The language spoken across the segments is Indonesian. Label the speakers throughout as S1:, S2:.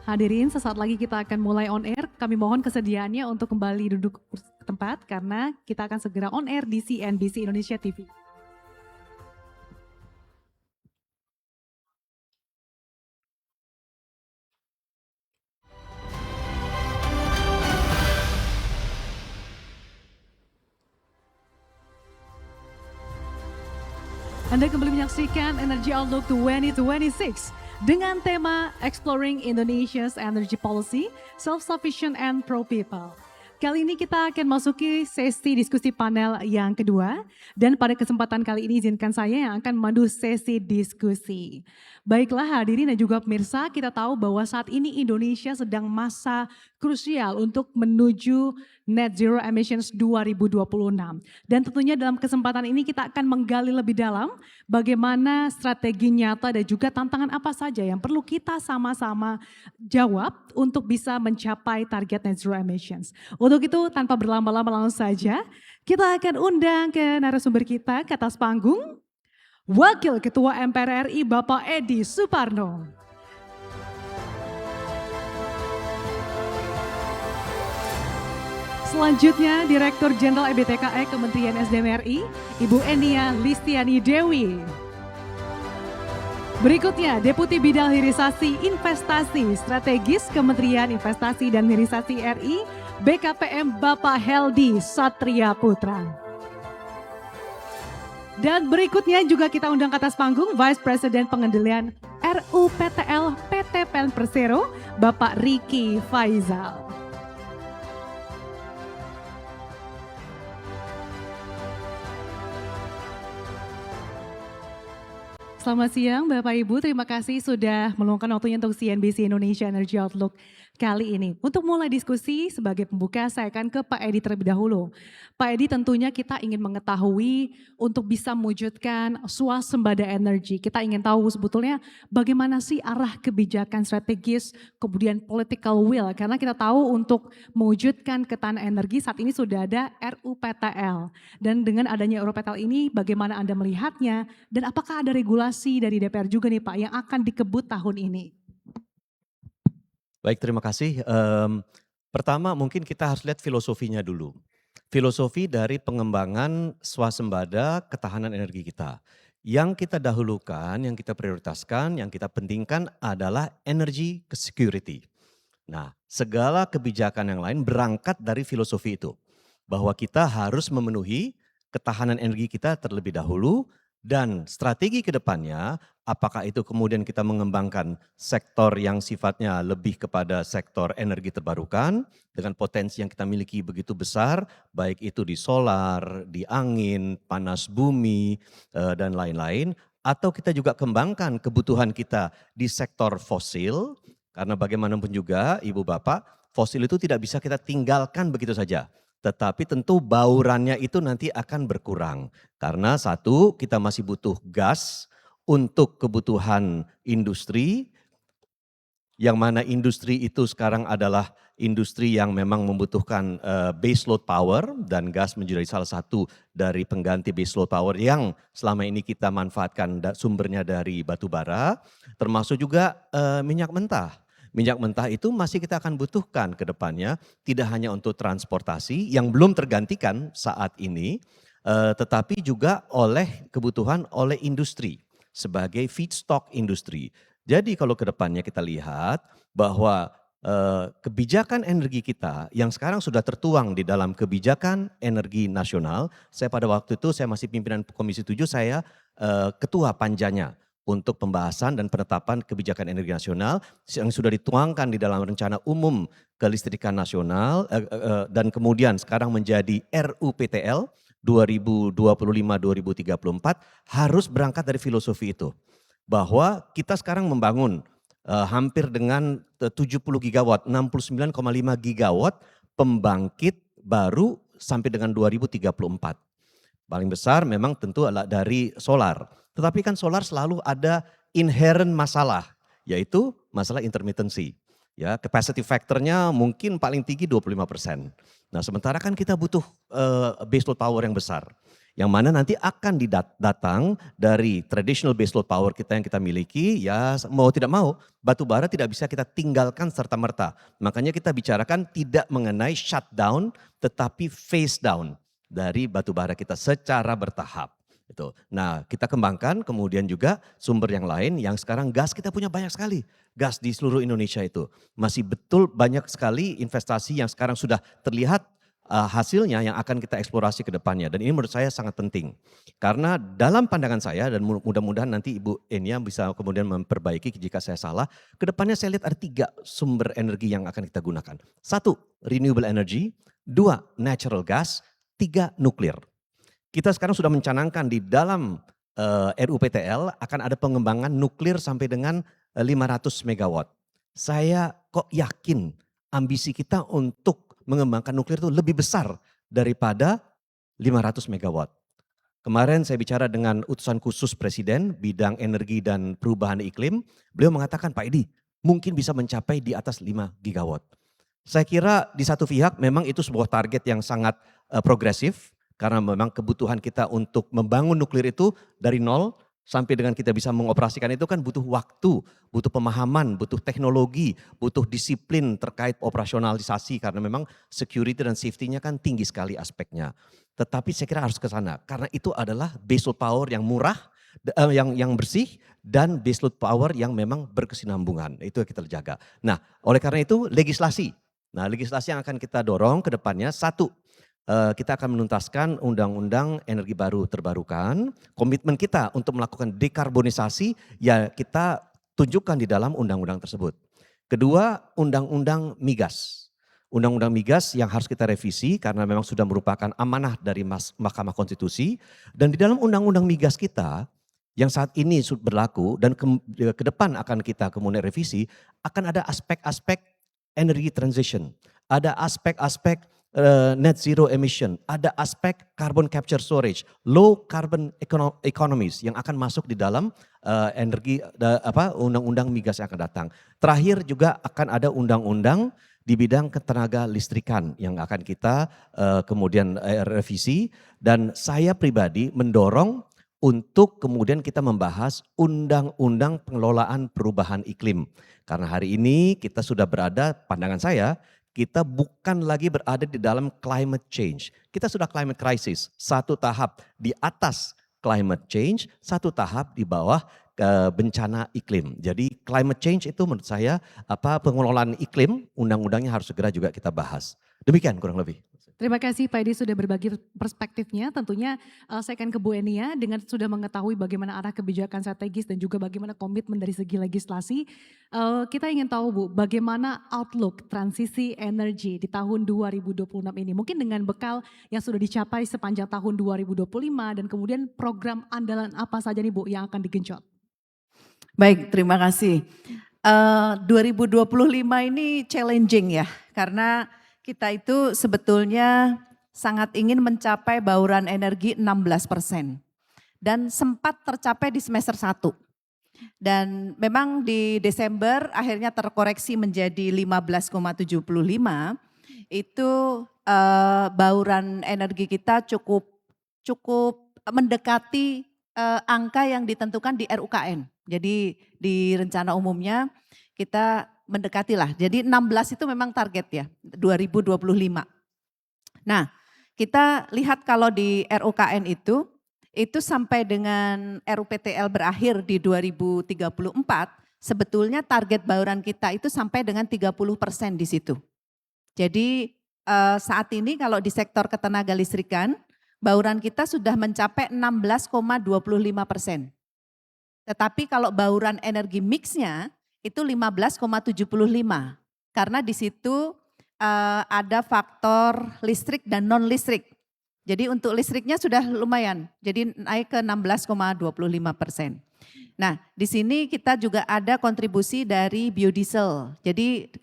S1: Hadirin, sesaat lagi kita akan mulai on air. Kami mohon kesediaannya untuk kembali duduk ke tempat karena kita akan segera on air di CNBC Indonesia TV. Anda kembali menyaksikan Energy Outlook 2026 dengan tema Exploring Indonesia's Energy Policy, Self-Sufficient and Pro-People. Kali ini kita akan masuki sesi diskusi panel yang kedua dan pada kesempatan kali ini izinkan saya yang akan memandu sesi diskusi. Baiklah hadirin dan juga pemirsa, kita tahu bahwa saat ini Indonesia sedang masa krusial untuk menuju Net Zero Emissions 2026. Dan tentunya dalam kesempatan ini kita akan menggali lebih dalam bagaimana strategi nyata dan juga tantangan apa saja yang perlu kita sama-sama jawab untuk bisa mencapai target Net Zero Emissions. Untuk itu tanpa berlama-lama langsung saja kita akan undang ke narasumber kita ke atas panggung, Wakil Ketua MPR RI Bapak Edi Suparno. Selanjutnya Direktur Jenderal EBTKE Kementerian SDM RI, Ibu Enia Listiani Dewi. Berikutnya Deputi Bidang Hilirisasi Investasi Strategis Kementerian Investasi dan Hilirisasi RI, BKPM Bapak Heldi Satria Putra. Dan berikutnya juga kita undang ke atas panggung Vice President Pengendalian RUPTL PT PLN Persero, Bapak Riki Faizal. Selamat siang Bapak Ibu, terima kasih sudah meluangkan waktunya untuk CNBC Indonesia Energy Outlook kali ini. Untuk mulai diskusi sebagai pembuka saya akan ke Pak Edi terlebih dahulu. Pak Edi, tentunya kita ingin mengetahui untuk bisa mewujudkan swasembada energi. Kita ingin tahu sebetulnya bagaimana sih arah kebijakan strategis kemudian political will. Karena kita tahu untuk mewujudkan ketahanan energi saat ini sudah ada RUPTL. Dan dengan adanya RUPTL ini bagaimana Anda melihatnya dan apakah ada regulasi dari DPR juga nih Pak yang akan dikebut tahun ini?
S2: Baik, terima kasih. Pertama mungkin kita harus lihat filosofinya dulu. Filosofi dari pengembangan swasembada ketahanan energi kita. Yang kita dahulukan, yang kita prioritaskan, yang kita pentingkan adalah energy security. Nah, segala kebijakan yang lain berangkat dari filosofi itu. Bahwa kita harus memenuhi ketahanan energi kita terlebih dahulu dan strategi ke depannya, apakah itu kemudian kita mengembangkan sektor yang sifatnya lebih kepada sektor energi terbarukan dengan potensi yang kita miliki begitu besar, baik itu di solar, di angin, panas bumi, dan lain-lain, atau kita juga kembangkan kebutuhan kita di sektor fosil, karena bagaimanapun juga Ibu Bapak, fosil itu tidak bisa kita tinggalkan begitu saja. Tetapi tentu baurannya itu nanti akan berkurang. Karena satu, kita masih butuh gas untuk kebutuhan industri, yang mana industri itu sekarang adalah industri yang memang membutuhkan base load power, dan gas menjadi salah satu dari pengganti base load power yang selama ini kita manfaatkan sumbernya dari batu bara, termasuk juga minyak mentah. Minyak mentah itu masih kita akan butuhkan ke depannya, tidak hanya untuk transportasi yang belum tergantikan saat ini, tetapi juga oleh kebutuhan oleh industri sebagai feedstock industri. Jadi kalau ke depannya kita lihat bahwa kebijakan energi kita yang sekarang sudah tertuang di dalam kebijakan energi nasional, saya pada waktu itu saya masih pimpinan Komisi 7, saya ketua panjanya untuk pembahasan dan penetapan kebijakan energi nasional yang sudah dituangkan di dalam rencana umum kelistrikan nasional dan kemudian sekarang menjadi RUPTL 2025-2034 harus berangkat dari filosofi itu. Bahwa kita sekarang membangun hampir dengan 70 gigawatt, 69,5 gigawatt pembangkit baru sampai dengan 2034. Paling besar memang tentu adalah dari solar. Tetapi kan solar selalu ada inherent masalah, yaitu masalah intermittency. Ya, capacity factor-nya mungkin paling tinggi 25%. Nah, sementara kan kita butuh base load power yang besar. Yang mana nanti akan datang dari traditional baseload power kita yang kita miliki, ya mau tidak mau batu bara tidak bisa kita tinggalkan serta-merta. Makanya kita bicarakan tidak mengenai shutdown tetapi phase down dari batu bara kita secara bertahap. Itu. Nah, kita kembangkan kemudian juga sumber yang lain yang sekarang gas kita punya banyak sekali. Gas di seluruh Indonesia itu. Masih betul banyak sekali investasi yang sekarang sudah terlihat hasilnya yang akan kita eksplorasi ke depannya. Dan ini menurut saya sangat penting. Karena dalam pandangan saya dan mudah-mudahan nanti Ibu Enia bisa kemudian memperbaiki jika saya salah. Ke depannya saya lihat ada 3 sumber energi yang akan kita gunakan. 1, renewable energy. 2, natural gas. 3, nuklir. Kita sekarang sudah mencanangkan di dalam RUPTL akan ada pengembangan nuklir sampai dengan 500 megawatt. Saya kok yakin ambisi kita untuk mengembangkan nuklir itu lebih besar daripada 500 megawatt. Kemarin saya bicara dengan utusan khusus Presiden bidang energi dan perubahan iklim. Beliau mengatakan, Pak Edi mungkin bisa mencapai di atas 5 gigawatt. Saya kira di satu pihak memang itu sebuah target yang sangat progresif. Karena memang kebutuhan kita untuk membangun nuklir itu dari nol sampai dengan kita bisa mengoperasikan itu kan butuh waktu, butuh pemahaman, butuh teknologi, butuh disiplin terkait operasionalisasi karena memang security dan safety-nya kan tinggi sekali aspeknya. Tetapi saya kira harus ke sana karena itu adalah baseload power yang murah, yang bersih dan baseload power yang memang berkesinambungan. Itu yang kita jaga. Nah, oleh karena itu legislasi. Nah, legislasi yang akan kita dorong ke depannya 1. Kita akan menuntaskan undang-undang energi baru terbarukan. Komitmen kita untuk melakukan dekarbonisasi ya kita tunjukkan di dalam undang-undang tersebut. Kedua, undang-undang migas. Undang-undang migas yang harus kita revisi karena memang sudah merupakan amanah dari Mahkamah Konstitusi. Dan di dalam undang-undang migas kita yang saat ini berlaku dan ke depan akan kita kemudian revisi, akan ada aspek-aspek energy transition. Ada aspek-aspek net zero emission, ada aspek carbon capture storage, low carbon economies yang akan masuk di dalam undang-undang migas yang akan datang. Terakhir juga akan ada undang-undang di bidang ketenaga listrikan yang akan kita kemudian revisi dan saya pribadi mendorong untuk kemudian kita membahas undang-undang pengelolaan perubahan iklim. Karena hari ini kita sudah berada, pandangan saya, kita bukan lagi berada di dalam climate change. Kita sudah climate crisis, 1 tahap di atas climate change, 1 tahap di bawah bencana iklim. Jadi climate change itu menurut saya pengelolaan iklim, undang-undangnya harus segera juga kita bahas. Demikian kurang lebih.
S1: Terima kasih Pak Edi sudah berbagi perspektifnya. Tentunya saya akan ke Bu Enia dengan sudah mengetahui bagaimana arah kebijakan strategis dan juga bagaimana komitmen dari segi legislasi. Kita ingin tahu Bu, bagaimana outlook transisi energi di tahun 2026 ini. Mungkin dengan bekal yang sudah dicapai sepanjang tahun 2025 dan kemudian program andalan apa saja nih Bu yang akan digenjot?
S3: Baik, terima kasih. 2025 ini challenging ya, karena kita itu sebetulnya sangat ingin mencapai bauran energi 16% dan sempat tercapai di semester 1. Dan memang di Desember akhirnya terkoreksi menjadi 15,75, itu bauran energi kita cukup mendekati angka yang ditentukan di RUKN. Jadi di rencana umumnya kita mendekati lah. Jadi 16 itu memang target ya 2025. Nah, kita lihat kalau di RUKN itu sampai dengan RUPTL berakhir di 2034, sebetulnya target bauran kita itu sampai dengan 30% di situ. Jadi saat ini kalau di sektor ketenaga listrikan, bauran kita sudah mencapai 16,25%. Tetapi kalau bauran energi mixnya itu 15,75 karena di situ ada faktor listrik dan non listrik. Jadi untuk listriknya sudah lumayan, jadi naik ke 16,25%. Nah di sini kita juga ada kontribusi dari biodiesel. Jadi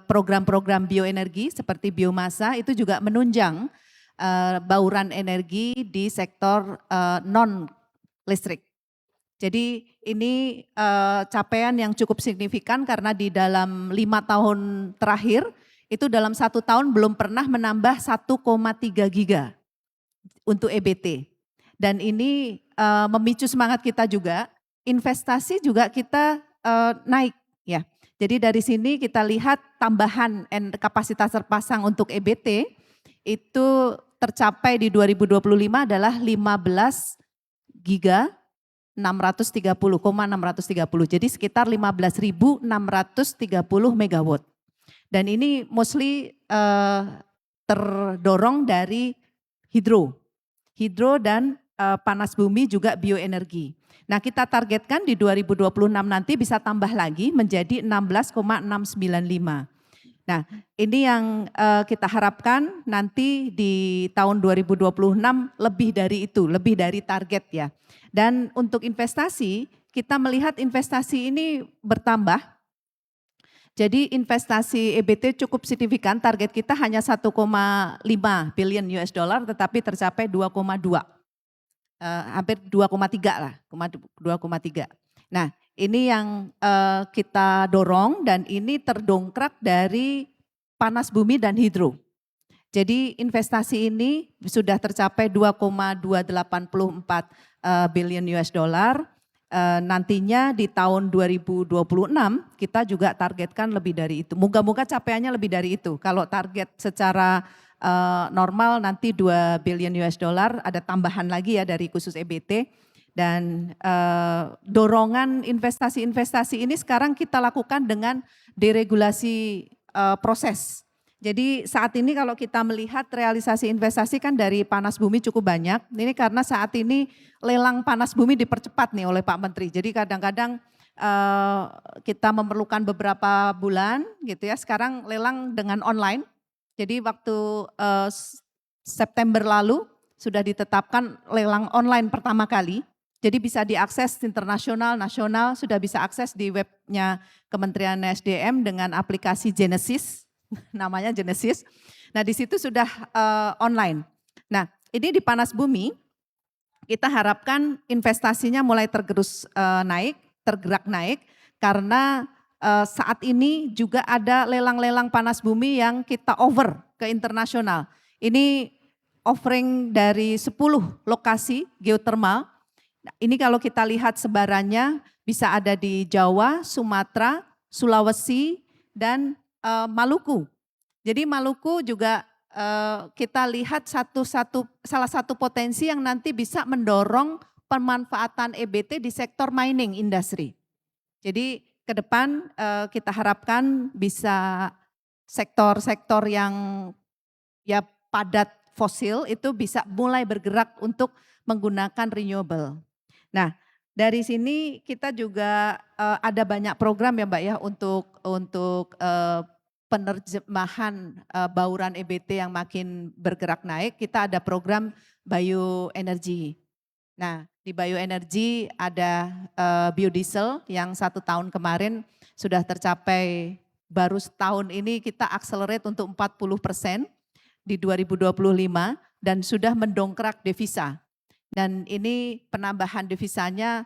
S3: program-program bioenergi seperti biomasa itu juga menunjang bauran energi di sektor non listrik. Jadi ini capaian yang cukup signifikan karena di dalam 5 tahun terakhir itu dalam 1 tahun belum pernah menambah 1,3 giga untuk EBT. Dan ini memicu semangat kita juga, investasi juga kita naik ya. Jadi dari sini kita lihat tambahan kapasitas terpasang untuk EBT itu tercapai di 2025 adalah 15 giga 630,630. Jadi sekitar 15.630 megawatt. Dan ini mostly terdorong dari hidro dan panas bumi juga bioenergi. Nah, kita targetkan di 2026 nanti bisa tambah lagi menjadi 16,695. Nah, ini yang kita harapkan nanti di tahun 2026 lebih dari itu, lebih dari target ya. Dan untuk investasi, kita melihat investasi ini bertambah. Jadi investasi EBT cukup signifikan, target kita hanya 1,5 billion US dollar tetapi tercapai 2,2. Hampir 2,3 lah, 2,3. Nah, ini yang kita dorong dan ini terdongkrak dari panas bumi dan hidro. Jadi investasi ini sudah tercapai 2,284 billion US dollar. Nantinya di tahun 2026 kita juga targetkan lebih dari itu. Moga-moga capaiannya lebih dari itu. Kalau target secara normal nanti 2 billion US dollar, ada tambahan lagi ya dari khusus EBT. Dan dorongan investasi-investasi ini sekarang kita lakukan dengan deregulasi proses. Jadi saat ini kalau kita melihat realisasi investasi kan dari panas bumi cukup banyak. Ini karena saat ini lelang panas bumi dipercepat nih oleh Pak Menteri. Jadi kadang-kadang kita memerlukan beberapa bulan gitu ya. Sekarang lelang dengan online. Jadi waktu September lalu sudah ditetapkan lelang online pertama kali. Jadi bisa diakses internasional, nasional, sudah bisa akses di webnya Kementerian SDM dengan aplikasi Genesis, namanya Genesis. Nah di situ sudah online. Nah ini di panas bumi, kita harapkan investasinya mulai tergerak naik karena saat ini juga ada lelang-lelang panas bumi yang kita over ke internasional. Ini offering dari 10 lokasi geothermal. Nah, ini kalau kita lihat sebarannya bisa ada di Jawa, Sumatera, Sulawesi, dan Maluku. Jadi Maluku juga kita lihat salah satu potensi yang nanti bisa mendorong pemanfaatan EBT di sektor mining industry. Jadi ke depan kita harapkan bisa sektor-sektor yang ya padat fosil itu bisa mulai bergerak untuk menggunakan renewable. Nah, dari sini kita juga ada banyak program ya Mbak ya untuk penerjemahan bauran EBT yang makin bergerak naik. Kita ada program bioenergi. Nah, di bioenergi ada biodiesel yang 1 tahun kemarin sudah tercapai, baru setahun ini kita accelerate untuk 40% di 2025 dan sudah mendongkrak devisa. Dan ini penambahan devisanya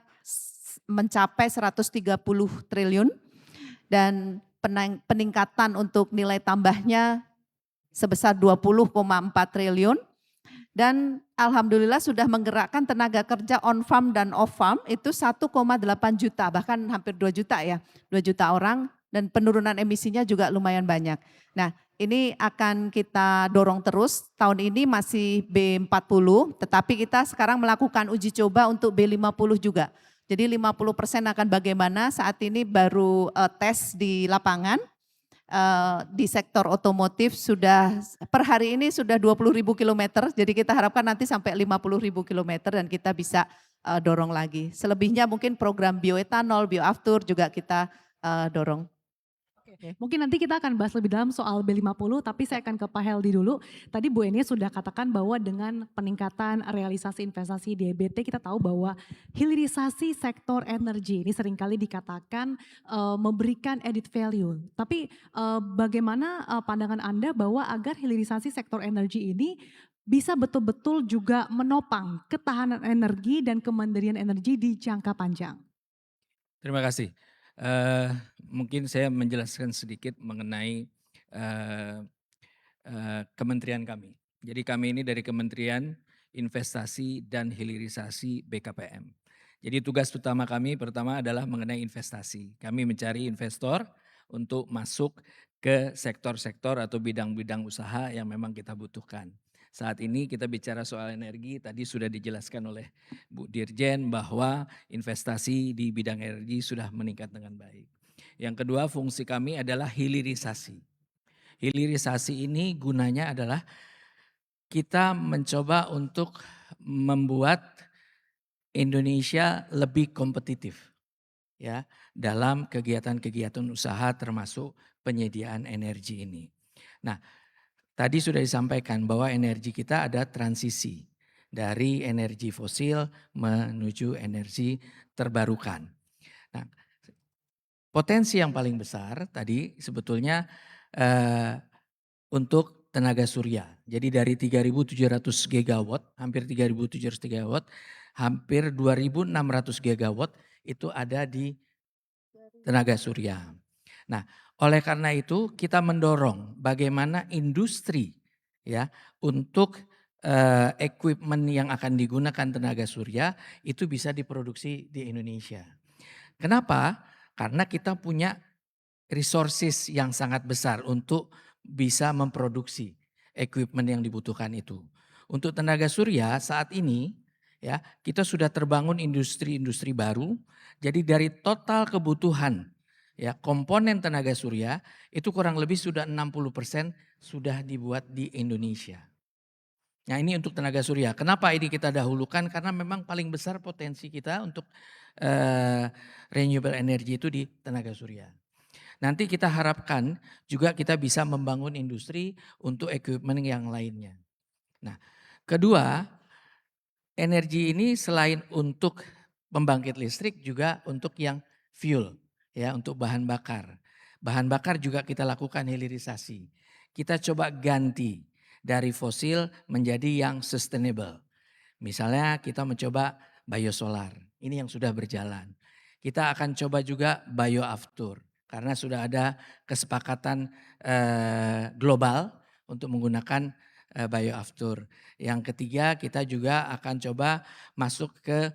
S3: mencapai 130 triliun dan peningkatan untuk nilai tambahnya sebesar 20,4 triliun. Dan alhamdulillah sudah menggerakkan tenaga kerja on farm dan off farm itu 1,8 juta, bahkan hampir 2 juta ya, 2 juta orang, dan penurunan emisinya juga lumayan banyak. Nah ini akan kita dorong terus, tahun ini masih B40, tetapi kita sekarang melakukan uji coba untuk B50 juga. Jadi 50% akan bagaimana, saat ini baru tes di lapangan. Di sektor otomotif sudah per hari ini sudah 20.000 kilometer, jadi kita harapkan nanti sampai 50.000 kilometer dan kita bisa dorong lagi. Selebihnya mungkin program bioetanol, bioaftur juga kita dorong.
S1: Mungkin nanti kita akan bahas lebih dalam soal B50, tapi saya akan ke Pak Heldi dulu. Tadi Bu Eni sudah katakan bahwa dengan peningkatan realisasi investasi di EBT, kita tahu bahwa hilirisasi sektor energi ini seringkali dikatakan memberikan added value. Tapi bagaimana pandangan Anda bahwa agar hilirisasi sektor energi ini bisa betul-betul juga menopang ketahanan energi dan kemandirian energi di jangka panjang?
S4: Terima kasih. Mungkin saya menjelaskan sedikit mengenai kementerian kami. Jadi kami ini dari kementerian investasi dan hilirisasi BKPM. Jadi tugas utama kami pertama adalah mengenai investasi. Kami mencari investor untuk masuk ke sektor-sektor atau bidang-bidang usaha yang memang kita butuhkan. Saat ini kita bicara soal energi, tadi sudah dijelaskan oleh Bu Dirjen bahwa investasi di bidang energi sudah meningkat dengan baik. Yang kedua, fungsi kami adalah hilirisasi. Hilirisasi ini gunanya adalah kita mencoba untuk membuat Indonesia lebih kompetitif ya dalam kegiatan-kegiatan usaha termasuk penyediaan energi ini. Nah, tadi sudah disampaikan bahwa energi kita ada transisi dari energi fosil menuju energi terbarukan. Nah, potensi yang paling besar tadi sebetulnya untuk tenaga surya. Jadi dari 3.700 gigawatt, hampir 3.700 gigawatt, hampir 2.600 gigawatt itu ada di tenaga surya. Nah, oleh karena itu kita mendorong bagaimana industri ya untuk equipment yang akan digunakan tenaga surya itu bisa diproduksi di Indonesia. Kenapa? Karena kita punya resources yang sangat besar untuk bisa memproduksi equipment yang dibutuhkan itu. Untuk tenaga surya saat ini ya kita sudah terbangun industri-industri baru. Jadi dari total kebutuhan ya komponen tenaga surya itu kurang lebih sudah 60% sudah dibuat di Indonesia. Nah ini untuk tenaga surya. Kenapa ini kita dahulukan? Karena memang paling besar potensi kita untuk renewable energy itu di tenaga surya. Nanti kita harapkan juga kita bisa membangun industri untuk equipment yang lainnya. Nah, kedua, energi ini selain untuk pembangkit listrik juga untuk yang fuel, ya, untuk bahan bakar. Bahan bakar juga kita lakukan hilirisasi. Kita coba ganti dari fosil menjadi yang sustainable. Misalnya kita mencoba biosolar, ini yang sudah berjalan. Kita akan coba juga bioaftur. Karena sudah ada kesepakatan global untuk menggunakan bioaftur. Yang ketiga kita juga akan coba masuk ke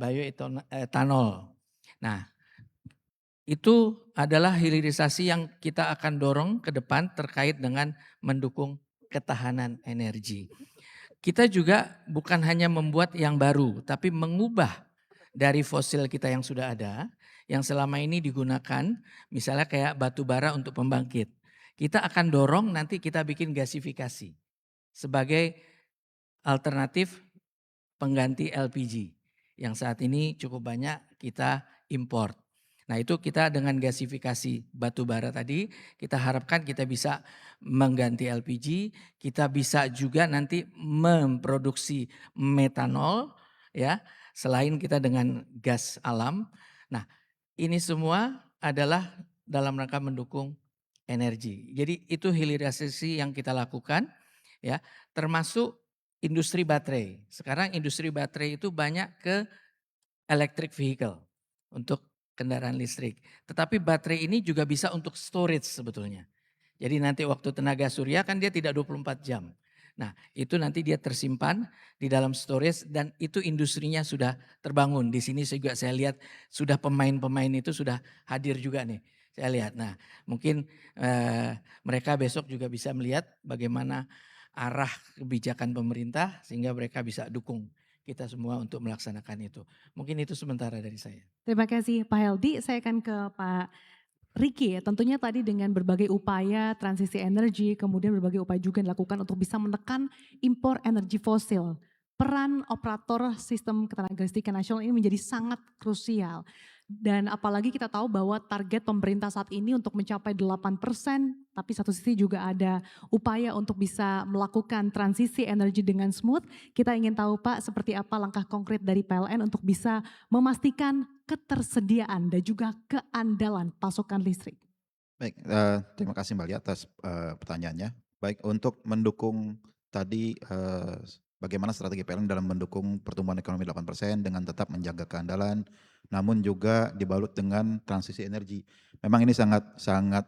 S4: bioetanol. Nah itu adalah hilirisasi yang kita akan dorong ke depan terkait dengan mendukung ketahanan energi. Kita juga bukan hanya membuat yang baru tapi mengubah dari fosil kita yang sudah ada, yang selama ini digunakan, misalnya kayak batu bara untuk pembangkit. Kita akan dorong nanti kita bikin gasifikasi sebagai alternatif pengganti LPG yang saat ini cukup banyak kita import. Nah itu kita dengan gasifikasi batu bara tadi kita harapkan kita bisa mengganti LPG, kita bisa juga nanti memproduksi metanol ya selain kita dengan gas alam. Nah ini semua adalah dalam rangka mendukung energi. Jadi itu hilirisasi yang kita lakukan ya, termasuk industri baterai. Sekarang industri baterai itu banyak ke electric vehicle untuk kendaraan listrik. Tetapi baterai ini juga bisa untuk storage sebetulnya. Jadi nanti waktu tenaga surya kan dia tidak 24 jam. Nah itu nanti dia tersimpan di dalam storage dan itu industrinya sudah terbangun. Di sini juga saya lihat sudah pemain-pemain itu sudah hadir juga nih. Saya lihat. Nah mungkin mereka besok juga bisa melihat bagaimana arah kebijakan pemerintah sehingga mereka bisa dukung kita semua untuk melaksanakan itu. Mungkin itu sementara dari saya.
S1: Terima kasih Pak Heldi, saya akan ke Pak Riki ya, tentunya tadi dengan berbagai upaya transisi energi, kemudian berbagai upaya juga dilakukan untuk bisa menekan impor energi fosil. Peran operator sistem ketenaga listrikan nasional ini menjadi sangat krusial. Dan apalagi kita tahu bahwa target pemerintah saat ini untuk mencapai 8%, tapi satu sisi juga ada upaya untuk bisa melakukan transisi energi dengan smooth. Kita ingin tahu Pak, seperti apa langkah konkret dari PLN untuk bisa memastikan ketersediaan dan juga keandalan pasokan listrik.
S5: Baik, terima kasih Mbak Lia atas pertanyaannya. Baik, untuk mendukung tadi bagaimana strategi PLN dalam mendukung pertumbuhan ekonomi 8% dengan tetap menjaga keandalan, namun juga dibalut dengan transisi energi. Memang ini sangat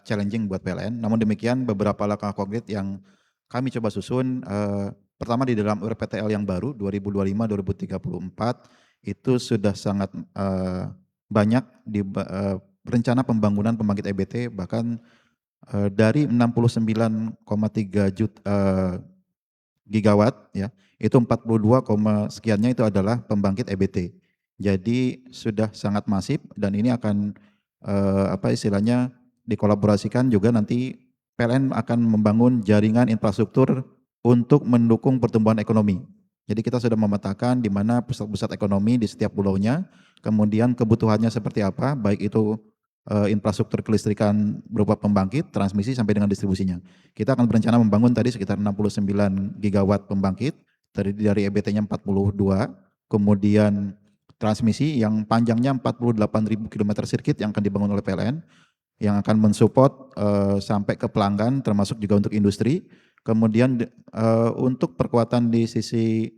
S5: challenging buat PLN, namun demikian beberapa langkah konkret yang kami coba susun pertama di dalam RPTL yang baru 2025-2034 itu sudah sangat banyak rencana pembangunan pembangkit EBT, bahkan dari 69,3 gigawatt ya, itu 42, sekiannya itu adalah pembangkit EBT. Jadi sudah sangat masif dan ini akan apa istilahnya dikolaborasikan juga, nanti PLN akan membangun jaringan infrastruktur untuk mendukung pertumbuhan ekonomi. Jadi kita sudah memetakan di mana pusat-pusat ekonomi di setiap pulaunya, kemudian kebutuhannya seperti apa, baik itu infrastruktur kelistrikan berupa pembangkit, transmisi sampai dengan distribusinya. Kita akan berencana membangun tadi sekitar 69 gigawatt pembangkit, terdiri dari EBT-nya 42, kemudian transmisi yang panjangnya 48.000 km sirkuit yang akan dibangun oleh PLN, yang akan mensupport sampai ke pelanggan, termasuk juga untuk industri. Kemudian untuk perkuatan di sisi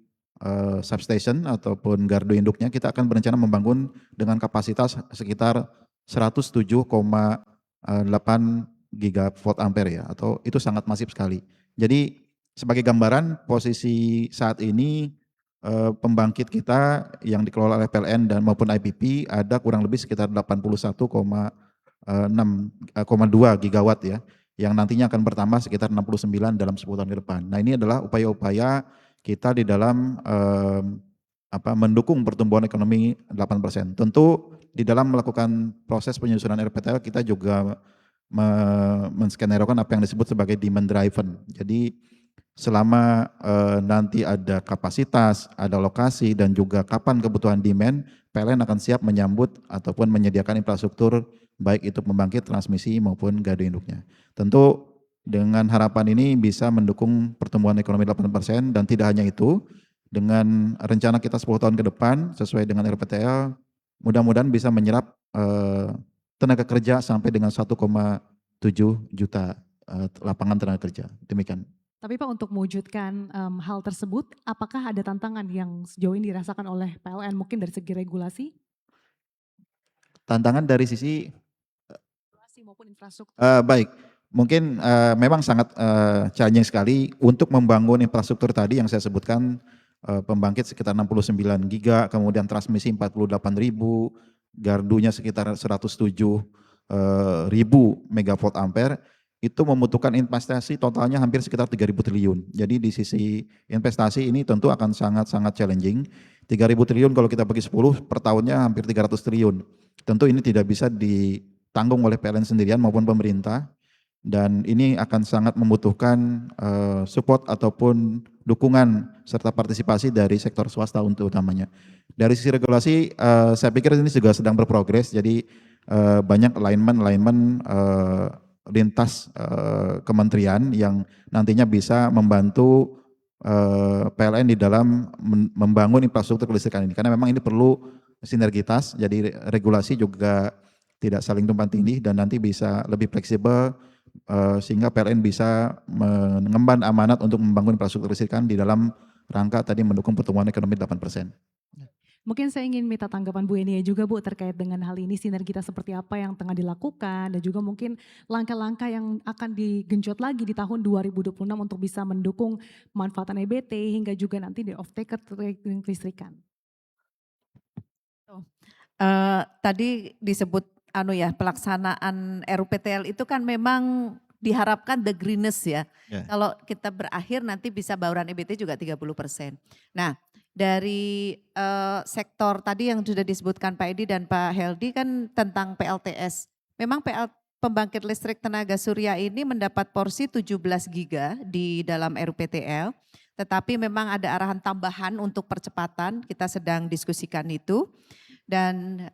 S5: substation ataupun gardu induknya, kita akan berencana membangun dengan kapasitas sekitar 107,8 gigavolt ampere ya, atau itu sangat masif sekali. Jadi sebagai gambaran posisi saat ini pembangkit kita yang dikelola oleh PLN dan maupun IPP ada kurang lebih sekitar 81,2 gigawatt ya, yang nantinya akan bertambah sekitar 69 dalam 10 tahun ke depan. Nah ini adalah upaya-upaya kita di dalam mendukung pertumbuhan ekonomi 8%. Tentu di dalam melakukan proses penyusunan RPTL kita juga menskenario-kan apa yang disebut sebagai demand driven. Jadi selama nanti ada kapasitas, ada lokasi dan juga kapan kebutuhan demand, PLN akan siap menyambut ataupun menyediakan infrastruktur baik itu pembangkit, transmisi maupun gardu induknya. Tentu dengan harapan ini bisa mendukung pertumbuhan ekonomi 8% dan tidak hanya itu, dengan rencana kita 10 tahun ke depan sesuai dengan RPTL, mudah-mudahan bisa menyerap tenaga kerja sampai dengan 1,7 juta lapangan tenaga kerja. Demikian.
S1: Tapi Pak, untuk mewujudkan hal tersebut, apakah ada tantangan yang sejauh ini dirasakan oleh PLN mungkin dari segi regulasi?
S5: Tantangan dari sisi
S1: Maupun infrastruktur.
S5: baik, mungkin memang sangat challenging sekali untuk membangun infrastruktur tadi yang saya sebutkan, pembangkit sekitar 69 giga, kemudian transmisi 48.000, gardunya sekitar 107.000 megavolt ampere, itu membutuhkan investasi totalnya hampir sekitar 3.000 triliun. Jadi di sisi investasi ini tentu akan sangat-sangat challenging. 3.000 triliun kalau kita bagi 10 per tahunnya hampir 300 triliun. Tentu ini tidak bisa ditanggung oleh PLN sendirian maupun pemerintah, dan ini akan sangat membutuhkan support ataupun dukungan serta partisipasi dari sektor swasta untuk utamanya. Dari sisi regulasi, saya pikir ini juga sedang berprogres, jadi banyak alignment lintas kementerian yang nantinya bisa membantu PLN di dalam membangun infrastruktur kelistrikan ini, karena memang ini perlu sinergitas, jadi regulasi juga tidak saling tumpang tindih dan nanti bisa lebih fleksibel sehingga PLN bisa mengemban amanat untuk membangun infrastruktur kelistrikan di dalam rangka tadi mendukung pertumbuhan ekonomi 8%.
S1: Mungkin saya ingin minta tanggapan Bu Enia juga Bu terkait dengan hal ini, sinergitas seperti apa yang tengah dilakukan dan juga mungkin langkah-langkah yang akan digenjot lagi di tahun 2026 untuk bisa mendukung pemanfaatan EBT hingga juga nanti di off-taker kelistrikan.
S3: Tadi disebut pelaksanaan RUPTL itu kan memang diharapkan the greenness ya.
S5: Ya.
S3: Kalau kita berakhir nanti bisa bauran EBT juga 30%. Nah, dari sektor tadi yang sudah disebutkan Pak Edi dan Pak Heldi kan tentang PLTS. Memang pembangkit listrik tenaga surya ini mendapat porsi 17 giga di dalam RUPTL, tetapi memang ada arahan tambahan untuk percepatan, kita sedang diskusikan itu. Dan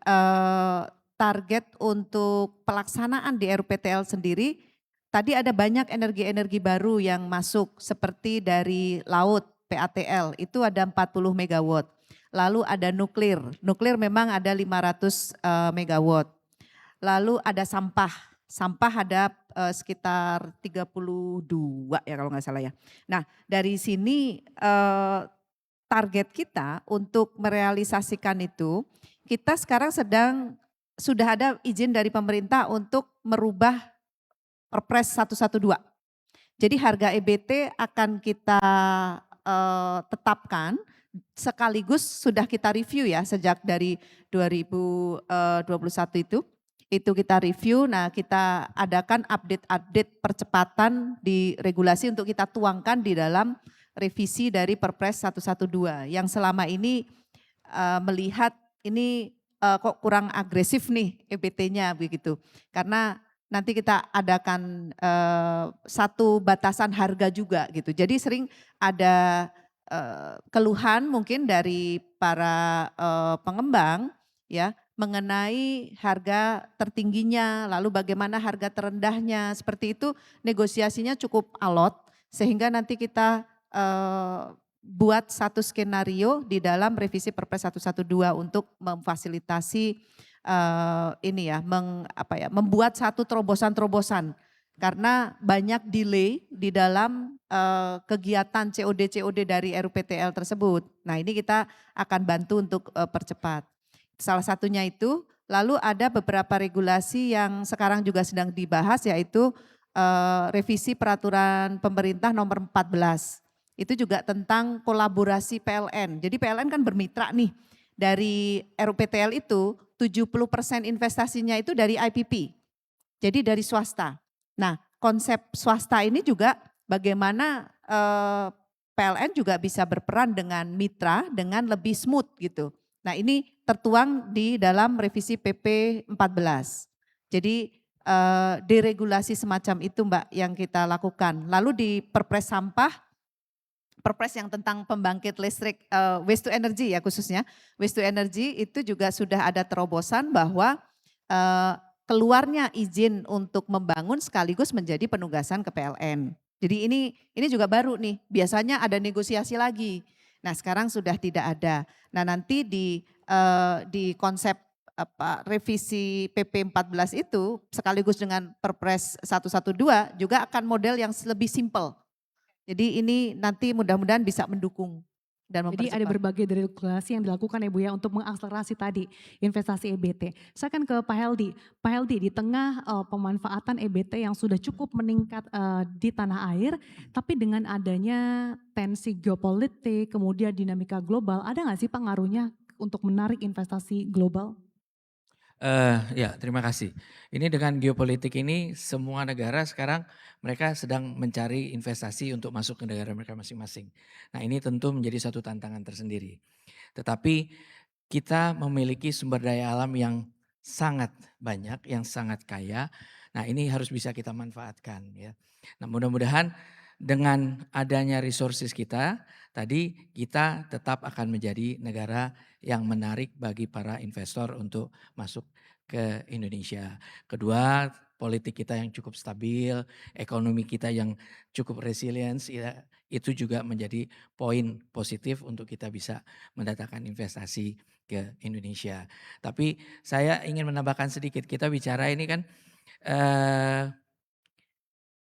S3: target untuk pelaksanaan di RUPTL sendiri, tadi ada banyak energi-energi baru yang masuk seperti dari laut, PATL, itu ada 40 megawatt. Lalu ada nuklir memang ada 500 megawatt. Lalu ada sampah ada sekitar 32 ya kalau nggak salah ya. Nah dari sini target kita untuk merealisasikan itu, kita sekarang sudah ada izin dari pemerintah untuk merubah Perpres 112. Jadi harga EBT akan kita tetapkan, sekaligus sudah kita review ya sejak dari 2021 itu kita review. Nah, kita adakan update-update percepatan di regulasi untuk kita tuangkan di dalam revisi dari Perpres 112 yang selama ini melihat ini kok kurang agresif nih EBT-nya begitu. Karena nanti kita adakan satu batasan harga juga gitu. Jadi sering ada keluhan mungkin dari para pengembang ya mengenai harga tertingginya, lalu bagaimana harga terendahnya, seperti itu negosiasinya cukup alot sehingga nanti kita buat satu skenario di dalam revisi Perpres 112 untuk memfasilitasi ini ya, membuat satu terobosan-terobosan karena banyak delay di dalam kegiatan COD dari RUPTL tersebut. Nah, ini kita akan bantu untuk percepat. Salah satunya itu, lalu ada beberapa regulasi yang sekarang juga sedang dibahas yaitu revisi peraturan pemerintah nomor 14. Itu juga tentang kolaborasi PLN. Jadi PLN kan bermitra nih dari RUPTL itu 70% investasinya itu dari IPP. Jadi dari swasta. Nah, konsep swasta ini juga bagaimana PLN juga bisa berperan dengan mitra dengan lebih smooth gitu. Nah, ini tertuang di dalam revisi PP 14. Jadi deregulasi semacam itu Mbak yang kita lakukan. Lalu di Perpres sampah, Perpres yang tentang pembangkit listrik waste to energy ya khususnya. Waste to energy itu juga sudah ada terobosan bahwa keluarnya izin untuk membangun sekaligus menjadi penugasan ke PLN. Jadi ini juga baru nih, biasanya ada negosiasi lagi. Nah, sekarang sudah tidak ada. Nah, nanti di konsep revisi PP 14 itu sekaligus dengan Perpres 112 juga akan model yang lebih simple. Jadi ini nanti mudah-mudahan bisa mendukung dan
S1: Jadi
S3: mempercepat.
S1: ada berbagai regulasi yang dilakukan ya Bu ya untuk mengakselerasi tadi investasi EBT. Saya akan ke Pak Heldi. Pak Heldi, di tengah pemanfaatan EBT yang sudah cukup meningkat di tanah air, tapi dengan adanya tensi geopolitik, kemudian dinamika global, ada nggak sih pengaruhnya untuk menarik investasi global?
S4: Ya, terima kasih. Ini dengan geopolitik ini semua negara sekarang mereka sedang mencari investasi untuk masuk ke negara mereka masing-masing. Nah, ini tentu menjadi satu tantangan tersendiri. Tetapi kita memiliki sumber daya alam yang sangat banyak, yang sangat kaya. Nah, ini harus bisa kita manfaatkan ya. Nah, mudah-mudahan dengan adanya resources kita, tadi kita tetap akan menjadi negara yang menarik bagi para investor untuk masuk ke Indonesia. Kedua, politik kita yang cukup stabil, ekonomi kita yang cukup resilience, ya, itu juga menjadi poin positif untuk kita bisa mendatangkan investasi ke Indonesia. Tapi saya ingin menambahkan sedikit, kita bicara ini kan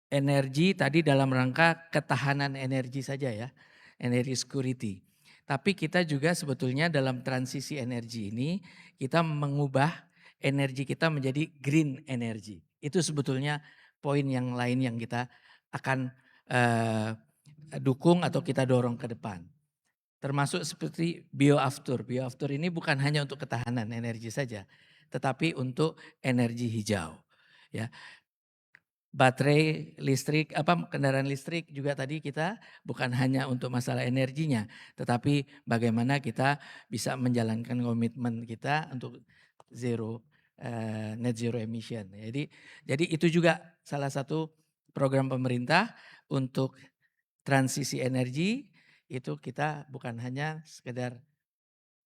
S4: energi tadi dalam rangka ketahanan energi saja ya, energi security. Tapi kita juga sebetulnya dalam transisi energi ini kita mengubah energi kita menjadi green energy. Itu sebetulnya poin yang lain yang kita akan dukung atau kita dorong ke depan. Termasuk seperti bioaftur. Bioaftur ini bukan hanya untuk ketahanan energi saja, tetapi untuk energi hijau. Ya, baterai listrik, kendaraan listrik juga tadi kita bukan hanya untuk masalah energinya, tetapi bagaimana kita bisa menjalankan komitmen kita untuk net zero emission. Jadi itu juga salah satu program pemerintah untuk transisi energi, itu kita bukan hanya sekedar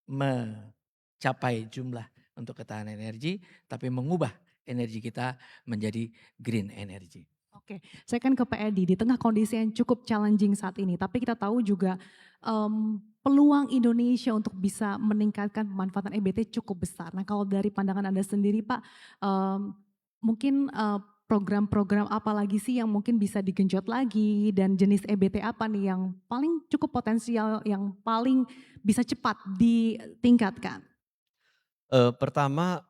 S4: mencapai jumlah untuk ketahanan energi, tapi mengubah energi kita menjadi green energy.
S1: Oke, saya kan ke Pak Edi, di tengah kondisi yang cukup challenging saat ini, tapi kita tahu juga peluang Indonesia untuk bisa meningkatkan pemanfaatan EBT cukup besar. Nah, kalau dari pandangan Anda sendiri Pak, mungkin program-program apa lagi sih yang mungkin bisa digenjot lagi, dan jenis EBT apa nih yang paling cukup potensial, yang paling bisa cepat ditingkatkan?
S2: Pertama,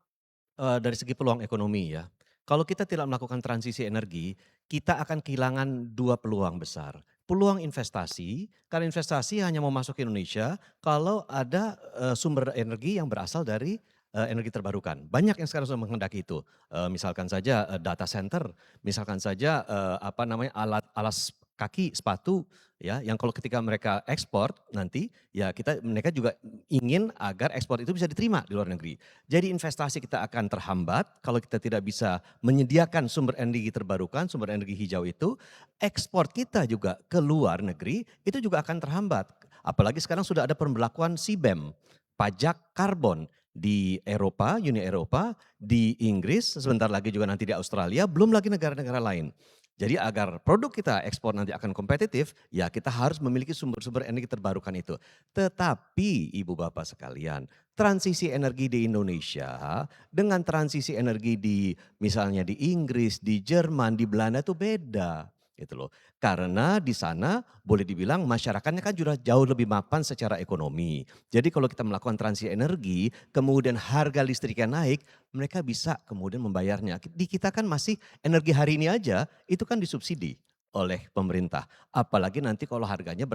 S2: dari segi peluang ekonomi ya, kalau kita tidak melakukan transisi energi, kita akan kehilangan 2 peluang besar. peluang investasi, karena investasi hanya mau masuk ke Indonesia kalau ada sumber energi yang berasal dari energi terbarukan. Banyak yang sekarang sudah menghendaki itu. Misalkan saja data center, misalkan saja apa namanya alas kaki, sepatu, ya, yang kalau ketika mereka ekspor nanti, ya mereka juga ingin agar ekspor itu bisa diterima di luar negeri. Jadi investasi kita akan terhambat kalau kita tidak bisa menyediakan sumber energi terbarukan, sumber energi hijau itu, ekspor kita juga ke luar negeri itu juga akan terhambat. Apalagi sekarang sudah ada pemberlakuan CBAM, pajak karbon di Eropa, Uni Eropa, di Inggris, sebentar lagi juga nanti di Australia, belum lagi negara-negara lain. Jadi agar produk kita ekspor nanti akan kompetitif, ya kita harus memiliki sumber-sumber energi terbarukan itu. Tetapi Ibu Bapak sekalian, transisi energi di Indonesia dengan transisi energi di misalnya di Inggris, di Jerman, di Belanda itu beda gitu loh. Karena di sana boleh dibilang masyarakatnya kan sudah jauh lebih mapan secara ekonomi. Jadi kalau kita melakukan transisi energi, kemudian harga listriknya naik, mereka bisa kemudian membayarnya. Di kita kan masih energi hari ini aja itu kan disubsidi oleh pemerintah. Apalagi nanti kalau harganya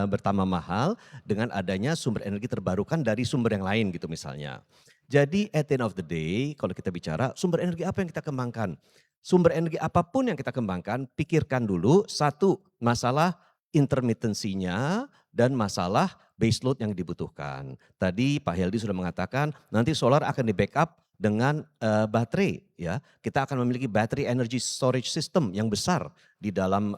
S2: bertambah mahal dengan adanya sumber energi terbarukan dari sumber yang lain gitu misalnya. Jadi at the end of the day kalau kita bicara sumber energi apa yang kita kembangkan. Sumber energi apapun yang kita kembangkan pikirkan dulu satu masalah intermittensinya dan masalah base load yang dibutuhkan. Tadi Pak Heldi sudah mengatakan nanti solar akan di-backup dengan baterai ya. Kita akan memiliki battery energy storage system yang besar di dalam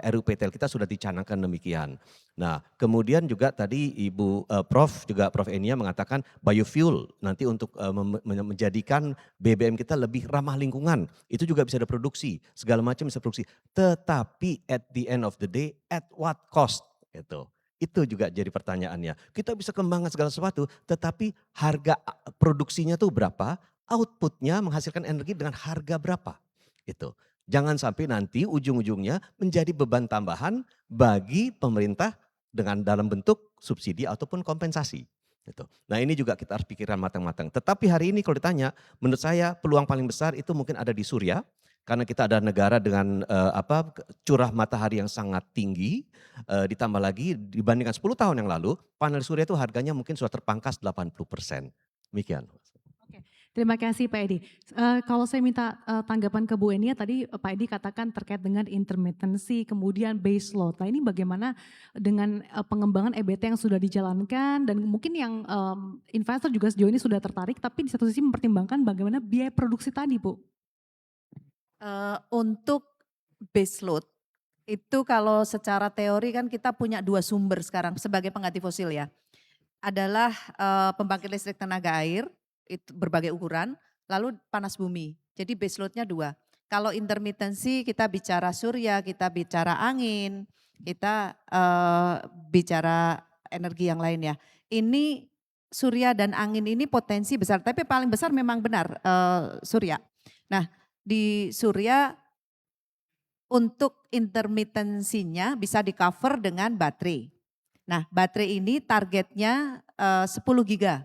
S2: RUPTL kita sudah dicanangkan demikian. Nah, kemudian juga tadi Ibu Prof Enia mengatakan biofuel nanti untuk menjadikan BBM kita lebih ramah lingkungan. Itu juga bisa diproduksi, segala macam bisa produksi. Tetapi at the end of the day at what cost gitu. Itu juga jadi pertanyaannya. Kita bisa kembangkan segala sesuatu, tetapi harga produksinya tuh berapa, outputnya menghasilkan energi dengan harga berapa. Itu. Jangan sampai nanti ujung-ujungnya menjadi beban tambahan bagi pemerintah dengan dalam bentuk subsidi ataupun kompensasi. Gitu. Nah ini juga kita harus pikirkan matang-matang. Tetapi hari ini kalau ditanya, menurut saya peluang paling besar itu mungkin ada di Surya. Karena kita ada negara dengan curah matahari yang sangat tinggi, ditambah lagi dibandingkan 10 tahun yang lalu, panel surya itu harganya mungkin sudah terpangkas 80%. Demikian.
S1: Oke, terima kasih Pak Edi. Kalau saya minta tanggapan ke Bu Enia, tadi Pak Edi katakan terkait dengan intermittency, kemudian base load. Nah ini bagaimana dengan pengembangan EBT yang sudah dijalankan dan mungkin yang investor juga sejauh ini sudah tertarik, tapi di satu sisi mempertimbangkan bagaimana biaya produksi tadi Bu.
S3: Untuk base load itu kalau secara teori kan kita punya 2 sumber sekarang sebagai pengganti fosil ya. Adalah pembangkit listrik tenaga air itu berbagai ukuran, lalu panas bumi. Jadi base load-nya 2. Kalau intermittency kita bicara surya, kita bicara angin, kita bicara energi yang lain ya. Ini surya dan angin ini potensi besar, tapi paling besar memang benar surya. Nah, di surya untuk intermittensinya bisa di cover dengan baterai. Nah baterai ini targetnya 10 giga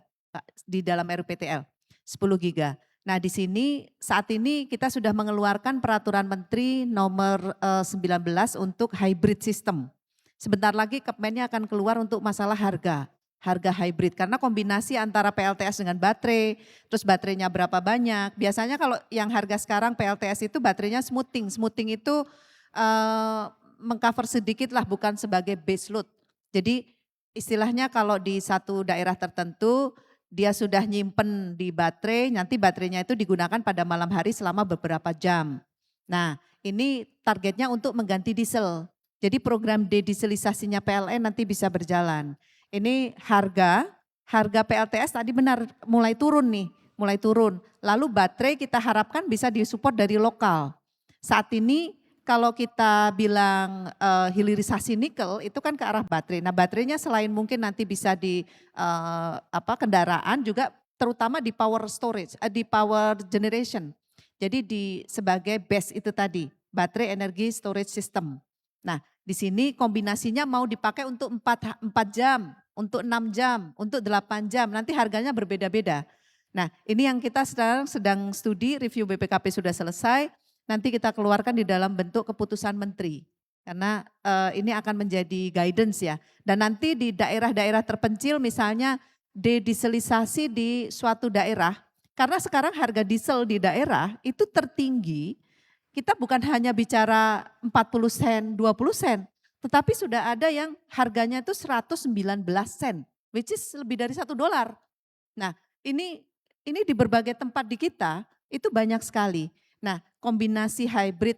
S3: di dalam RUPTL, 10 giga. Nah di sini saat ini kita sudah mengeluarkan peraturan menteri nomor 19 untuk hybrid system. Sebentar lagi Kemennya akan keluar untuk masalah harga hybrid karena kombinasi antara PLTS dengan baterai, terus baterainya berapa banyak. Biasanya kalau yang harga sekarang PLTS itu baterainya smoothing. Smoothing itu mengcover sedikit lah bukan sebagai base load. Jadi istilahnya kalau di satu daerah tertentu dia sudah nyimpen di baterai, nanti baterainya itu digunakan pada malam hari selama beberapa jam. Nah ini targetnya untuk mengganti diesel. Jadi program dedieselisasinya PLN nanti bisa berjalan. Ini harga PLTS tadi benar mulai turun nih, mulai turun. Lalu baterai kita harapkan bisa disupport dari lokal. Saat ini kalau kita bilang hilirisasi nikel itu kan ke arah baterai. Nah baterainya selain mungkin nanti bisa di kendaraan juga terutama di power storage, di power generation. Jadi sebagai base itu tadi, baterai energi storage system. Nah di sini kombinasinya mau dipakai untuk 4 jam, untuk 6 jam, untuk 8 jam, nanti harganya berbeda-beda. Nah ini yang kita sekarang sedang studi, review BPKP sudah selesai, nanti kita keluarkan di dalam bentuk keputusan menteri. Karena ini akan menjadi guidance ya. Dan nanti di daerah-daerah terpencil misalnya dedieselisasi di suatu daerah. Karena sekarang harga diesel di daerah itu tertinggi. Kita bukan hanya bicara 40 sen, 20 sen. Tetapi sudah ada yang harganya itu 119 sen. Which is lebih dari $1. Nah ini di berbagai tempat di kita itu banyak sekali. Nah kombinasi hybrid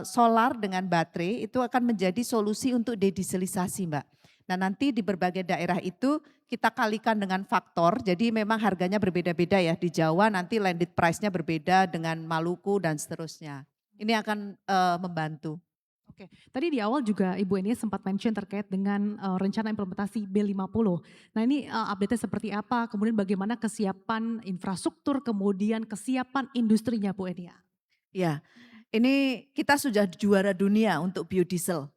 S3: solar dengan baterai itu akan menjadi solusi untuk dedieselisasi Mbak. Nah nanti di berbagai daerah itu kita kalikan dengan faktor, jadi memang harganya berbeda-beda ya. Di Jawa nanti landed price-nya berbeda dengan Maluku dan seterusnya. Ini akan membantu.
S1: Oke, tadi di awal juga Ibu Eni sempat mention terkait dengan rencana implementasi B50. Nah ini update-nya seperti apa, kemudian bagaimana kesiapan infrastruktur, kemudian kesiapan industrinya Bu Enia?
S3: Ya, ini kita sudah juara dunia untuk biodiesel.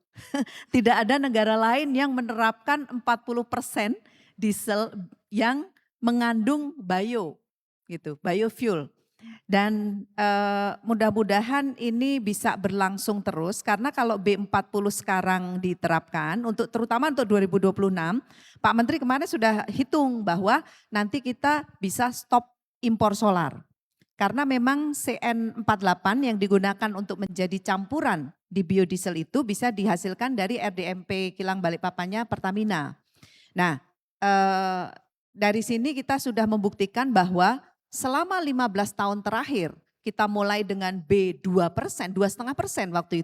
S3: Tidak ada negara lain yang menerapkan 40% diesel yang mengandung biofuel. Dan mudah-mudahan ini bisa berlangsung terus karena kalau B40 sekarang diterapkan terutama untuk 2026, Pak Menteri kemarin sudah hitung bahwa nanti kita bisa stop impor solar. Karena memang CN48 yang digunakan untuk menjadi campuran di biodiesel itu bisa dihasilkan dari RDMP kilang Balikpapannya Pertamina. Nah dari sini kita sudah membuktikan bahwa selama 15 tahun terakhir kita mulai dengan B2%, 2,5% waktu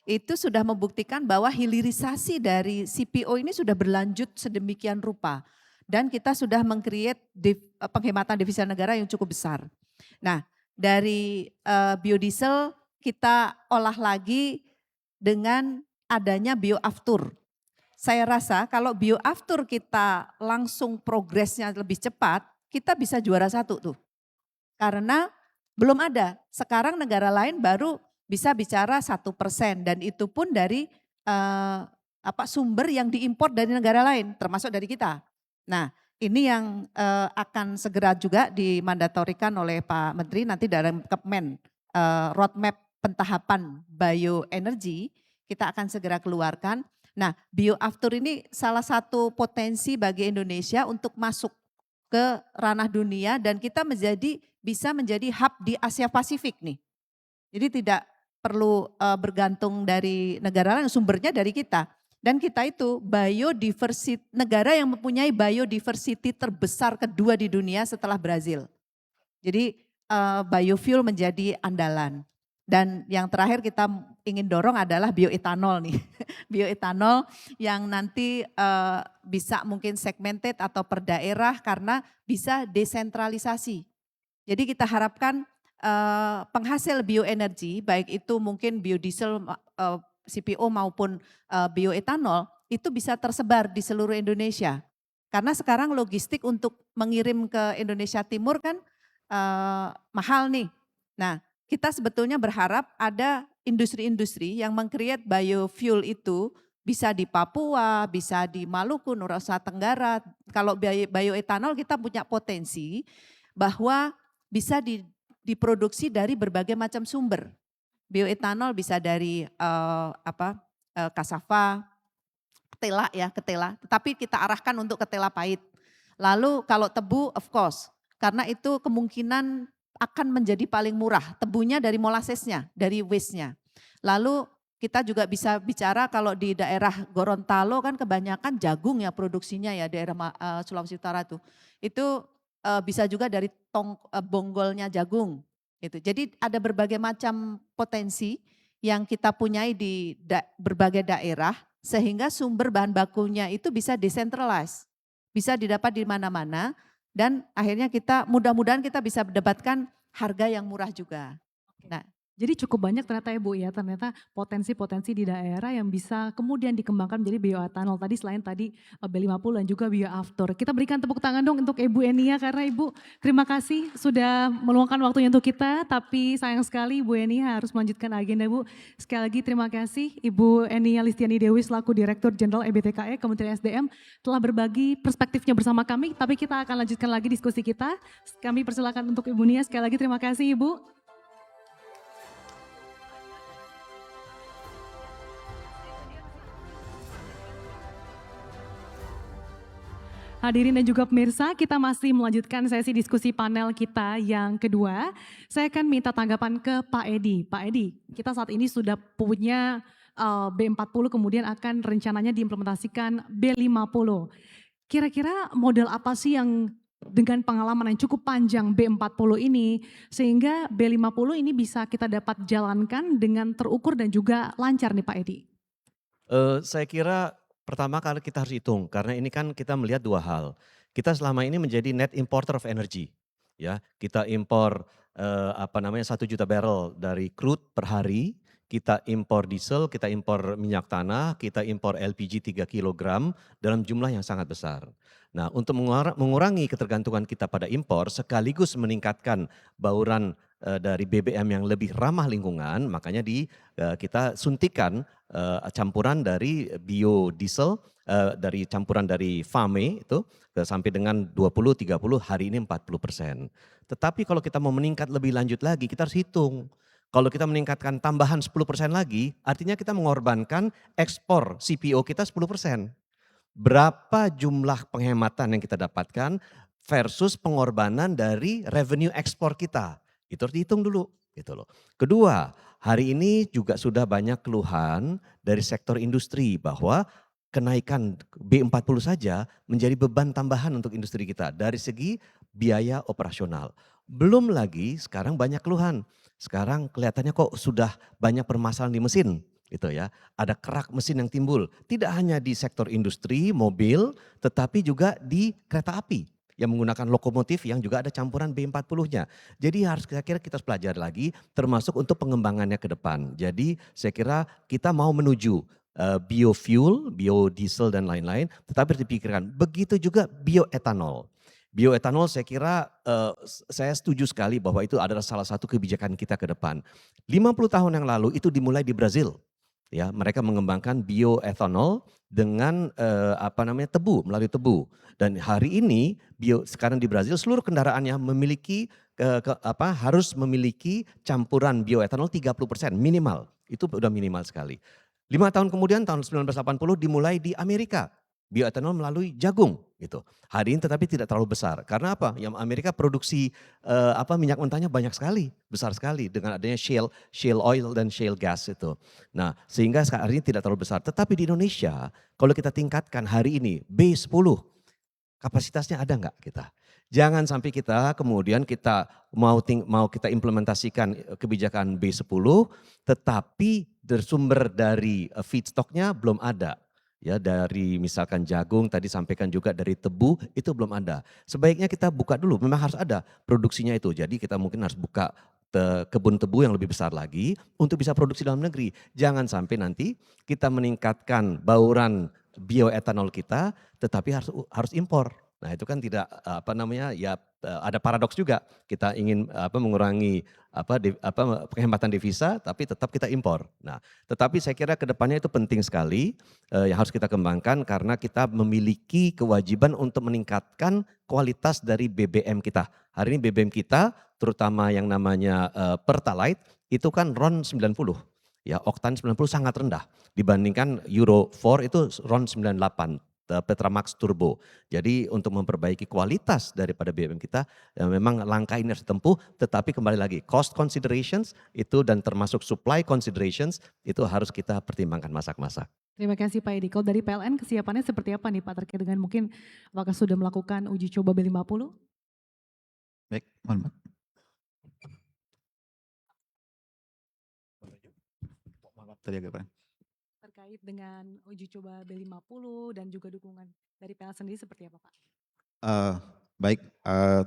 S3: itu sudah membuktikan bahwa hilirisasi dari CPO ini sudah berlanjut sedemikian rupa. Dan kita sudah meng-create penghematan devisa negara yang cukup besar. Nah dari biodiesel kita olah lagi dengan adanya bioaftur. Saya rasa kalau bioaftur kita langsung progresnya lebih cepat, kita bisa juara 1 tuh. Karena belum ada, sekarang negara lain baru bisa bicara 1% dan itu pun dari sumber yang diimpor dari negara lain termasuk dari kita. Nah ini yang akan segera juga dimandatorikan oleh Pak Menteri nanti dalam Kepmen roadmap pentahapan bioenergi kita akan segera keluarkan. Nah bioaftur ini salah satu potensi bagi Indonesia untuk masuk ke ranah dunia dan kita bisa menjadi hub di Asia Pasifik nih. Jadi tidak perlu bergantung dari negara lain, sumbernya dari kita. Dan kita itu biodiversity, negara yang mempunyai biodiversity terbesar kedua di dunia setelah Brazil. Jadi biofuel menjadi andalan. Dan yang terakhir kita ingin dorong adalah bioetanol nih. Bioetanol yang nanti bisa mungkin segmented atau per daerah karena bisa desentralisasi. Jadi kita harapkan penghasil bioenergi baik itu mungkin biodiesel CPO maupun bioetanol itu bisa tersebar di seluruh Indonesia. Karena sekarang logistik untuk mengirim ke Indonesia Timur kan mahal nih. Nah kita sebetulnya berharap ada industri-industri yang meng-create biofuel itu bisa di Papua, bisa di Maluku, Nusa Tenggara. Kalau bioetanol kita punya potensi bahwa bisa diproduksi dari berbagai macam sumber. Bioetanol bisa dari cassava, ketela, tetapi kita arahkan untuk ketela pahit. Lalu kalau tebu of course, karena itu kemungkinan akan menjadi paling murah, tebunya dari molasesnya, dari waste-nya. Lalu kita juga bisa bicara kalau di daerah Gorontalo kan kebanyakan jagung ya produksinya ya, daerah Sulawesi Utara tuh. Itu bisa juga dari bonggolnya jagung. Gitu. Jadi ada berbagai macam potensi yang kita punyai di berbagai daerah sehingga sumber bahan bakunya itu bisa decentralized, bisa didapat di mana-mana dan akhirnya kita mudah-mudahan kita bisa mendapatkan harga yang murah juga. Nah,
S1: jadi cukup banyak ternyata ya Bu ya, ternyata potensi-potensi di daerah yang bisa kemudian dikembangkan menjadi bioetanol. Selain tadi B50 dan juga bioaftur. Kita berikan tepuk tangan dong untuk Ibu Enia karena Ibu terima kasih sudah meluangkan waktunya untuk kita. Tapi sayang sekali Ibu Enia harus melanjutkan agenda Bu. Sekali lagi terima kasih Ibu Enia Listiani Dewi selaku Direktur Jenderal EBTKE Kementerian SDM telah berbagi perspektifnya bersama kami. Tapi kita akan lanjutkan lagi diskusi kita. Kami persilakan untuk Ibu Nia sekali lagi terima kasih Ibu. Hadirin dan juga pemirsa, kita masih melanjutkan sesi diskusi panel kita yang kedua. Saya akan minta tanggapan ke Pak Edi. Pak Edi, kita saat ini sudah punya B40, kemudian akan rencananya diimplementasikan B50. Kira-kira model apa sih yang dengan pengalaman yang cukup panjang B40 ini, sehingga B50 ini bisa kita dapat jalankan dengan terukur dan juga lancar nih Pak Edi?
S2: Saya kira pertama kali kita harus hitung, karena ini kan kita melihat dua hal. Kita selama ini menjadi net importer of energy, ya. Kita impor, 1 juta barrel dari crude per hari, kita impor diesel, kita impor minyak tanah, kita impor LPG 3 kilogram dalam jumlah yang sangat besar. Nah, untuk mengurangi ketergantungan kita pada impor sekaligus meningkatkan bauran, dari BBM yang lebih ramah lingkungan, makanya kita suntikan campuran dari biodiesel, dari campuran dari FAME itu sampai dengan 20-30, hari ini 40%. Tetapi kalau kita mau meningkat lebih lanjut lagi, kita harus hitung. Kalau kita meningkatkan tambahan 10% lagi, artinya kita mengorbankan ekspor CPO kita 10%. Berapa jumlah penghematan yang kita dapatkan versus pengorbanan dari revenue ekspor kita. Itu harus dihitung dulu gitu loh. Kedua, hari ini juga sudah banyak keluhan dari sektor industri bahwa kenaikan B40 saja menjadi beban tambahan untuk industri kita dari segi biaya operasional. Belum lagi sekarang banyak keluhan. Sekarang kelihatannya kok sudah banyak permasalahan di mesin gitu ya. Ada kerak mesin yang timbul, tidak hanya di sektor industri, mobil, tetapi juga di kereta api yang menggunakan lokomotif yang juga ada campuran B40-nya. Jadi saya kira kita harus pelajari lagi termasuk untuk pengembangannya ke depan. Jadi saya kira kita mau menuju biofuel, biodiesel dan lain-lain, tetapi harus dipikirkan. Begitu juga bioetanol. Bioetanol saya kira saya setuju sekali bahwa itu adalah salah satu kebijakan kita ke depan. 50 tahun yang lalu itu dimulai di Brazil. Ya, mereka mengembangkan bioetanol dengan tebu, melalui tebu. Dan hari ini sekarang di Brazil seluruh kendaraannya memiliki harus memiliki campuran bioetanol 30% minimal. Itu udah minimal sekali. 5 tahun kemudian tahun 1980 dimulai di Amerika. Bioetanol melalui jagung gitu. Hari ini tetapi tidak terlalu besar. Karena apa? Yang Amerika produksi minyak mentahnya banyak sekali, besar sekali dengan adanya shale oil dan shale gas itu. Nah, sehingga hari ini tidak terlalu besar. Tetapi di Indonesia kalau kita tingkatkan hari ini B10, kapasitasnya ada enggak kita? Jangan sampai kita kemudian kita mau kita implementasikan kebijakan B10 tetapi bersumber dari feedstocknya belum ada. Ya, dari misalkan jagung tadi sampaikan juga dari tebu itu belum ada. Sebaiknya kita buka dulu, memang harus ada produksinya itu. Jadi kita mungkin harus buka kebun tebu yang lebih besar lagi untuk bisa produksi dalam negeri. Jangan sampai nanti kita meningkatkan bauran bioetanol kita tetapi harus impor. Nah, itu kan tidak ada paradoks juga. Kita ingin mengurangi penghematan devisa tapi tetap kita impor. Nah, tetapi saya kira ke depannya itu penting sekali yang harus kita kembangkan karena kita memiliki kewajiban untuk meningkatkan kualitas dari BBM kita. Hari ini BBM kita terutama yang namanya Pertalite itu kan RON 90. Ya, oktan 90 sangat rendah dibandingkan Euro 4 itu RON 98. Petramax Turbo. Jadi untuk memperbaiki kualitas daripada BBM kita memang langkah ini harus ditempuh, tetapi kembali lagi cost considerations itu dan termasuk supply considerations itu harus kita pertimbangkan masak-masak.
S1: Terima kasih Pak Edi. Kalau dari PLN kesiapannya seperti apa nih Pak terkait dengan mungkin apakah sudah melakukan uji coba B50?
S5: Baik, mohon maaf. Tadi agak kurang.
S1: Terkait dengan uji coba B50 dan juga dukungan dari PLN sendiri seperti apa Pak?
S5: Baik,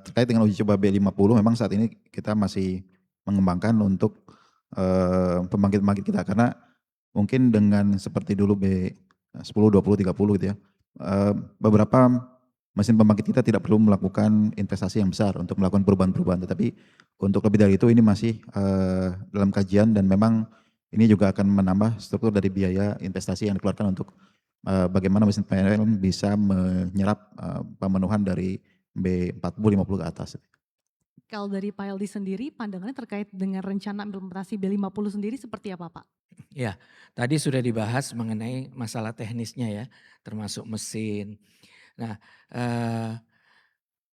S5: terkait dengan uji coba B50 memang saat ini kita masih mengembangkan untuk pembangkit-pembangkit kita karena mungkin dengan seperti dulu B10, 20, 30 gitu ya, beberapa mesin pembangkit kita tidak perlu melakukan investasi yang besar untuk melakukan perubahan-perubahan, tetapi untuk lebih dari itu ini masih dalam kajian dan memang ini juga akan menambah struktur dari biaya investasi yang dikeluarkan untuk bagaimana mesin PLN bisa menyerap pemenuhan dari B40, 50 ke atas.
S1: Kalau dari Pak Eldi sendiri pandangannya terkait dengan rencana implementasi B50 sendiri seperti apa Pak?
S4: Ya, tadi sudah dibahas mengenai masalah teknisnya ya, termasuk mesin. Nah,